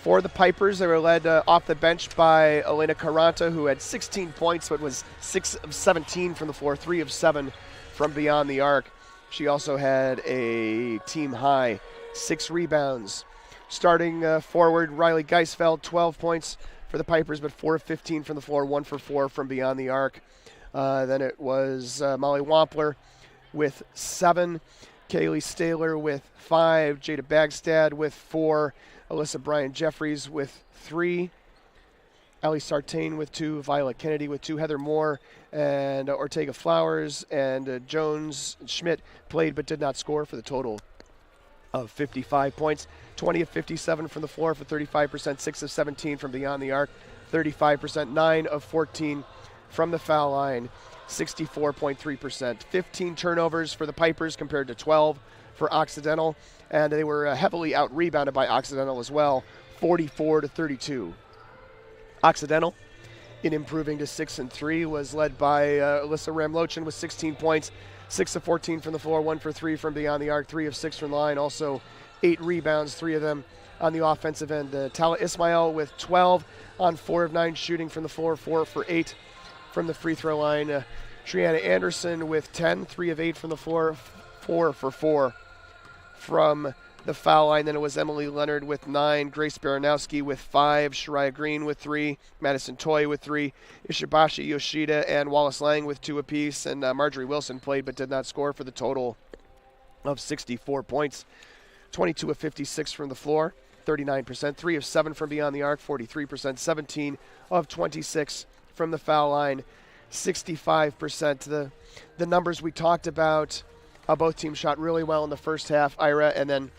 F: for the Pipers, they were led off the bench by Elena Caranta, who had 16 points but was 6 of 17 from the floor, 3 of 7 from beyond the arc. She also had a team high 6 rebounds. Starting forward, Riley Geisfeld, 12 points for the Pipers, but 4 of 15 from the floor, 1 for 4 from beyond the arc. Then it was Molly Wampler with 7, Kaylee Staler with 5, Jada Bagstad with 4, Alyssa Bryan Jeffries with 3, Allie Sartain with 2, Violet Kennedy with 2, Heather Moore and Ortega Flowers and Jones and Schmidt played but did not score for the total of 55 points. 20 of 57 from the floor for 35%, 6 of 17 from beyond the arc, 35%, 9 of 14 from the foul line, 64.3%. 15 turnovers for the Pipers compared to 12 for Occidental, and they were heavily out-rebounded by Occidental as well, 44-32. Occidental, in improving to 6-3, was led by Alyssa Ramlochan with 16 points, 6 of 14 from the floor, 1 for 3 from beyond the arc, 3 of 6 from the line, also 8 rebounds, 3 of them on the offensive end. Tala Ismail with 12 on 4 of 9 shooting from the floor, 4 for 8 from the free throw line. Triana Anderson with 10, 3 of 8 from the floor, 4 for 4 from the foul line. Then it was Emily Leonard with 9, Grace Baranowski with 5, Shariah Green with 3, Madison Toy with 3, Ishibashi Yoshida and Wallace Lang with 2 apiece, and Marjorie Wilson played but did not score for the total of 64 points. 22 of 56 from the floor, 39%, 3 of 7 from beyond the arc, 43%, 17 of 26 from the foul line. 65%. The numbers we talked about, both teams shot really well in the first half, Ira, and then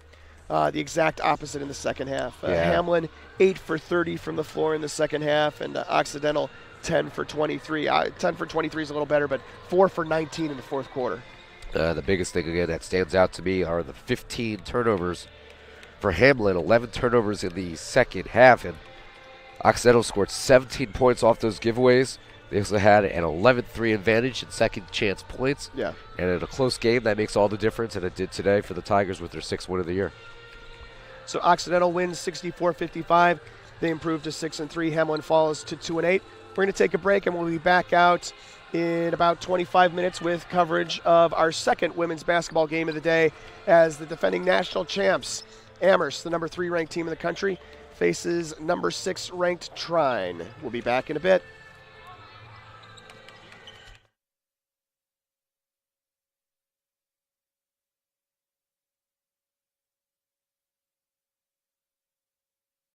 F: the exact opposite in the second half. Hamline 8 for 30 from the floor in the second half, and Occidental 10 for 23. 10 for 23 is a little better, but 4 for 19 in the fourth quarter.
H: The biggest thing, again, that stands out to me are the 15 turnovers for Hamline, 11 turnovers in the second half, and Occidental scored 17 points off those giveaways. They also had an 11-3 advantage in second chance points.
F: Yeah.
H: And in a close game, that makes all the difference, and it did today for the Tigers with their 6th win of the year.
F: So Occidental wins 64-55. They improve to 6-3. Hamline falls to 2-8. We're going to take a break, and we'll be back out in about 25 minutes with coverage of our second women's basketball game of the day as the defending national champs, Amherst, the number 3 ranked team in the country, faces number 6 ranked Trine. We'll be back in a bit.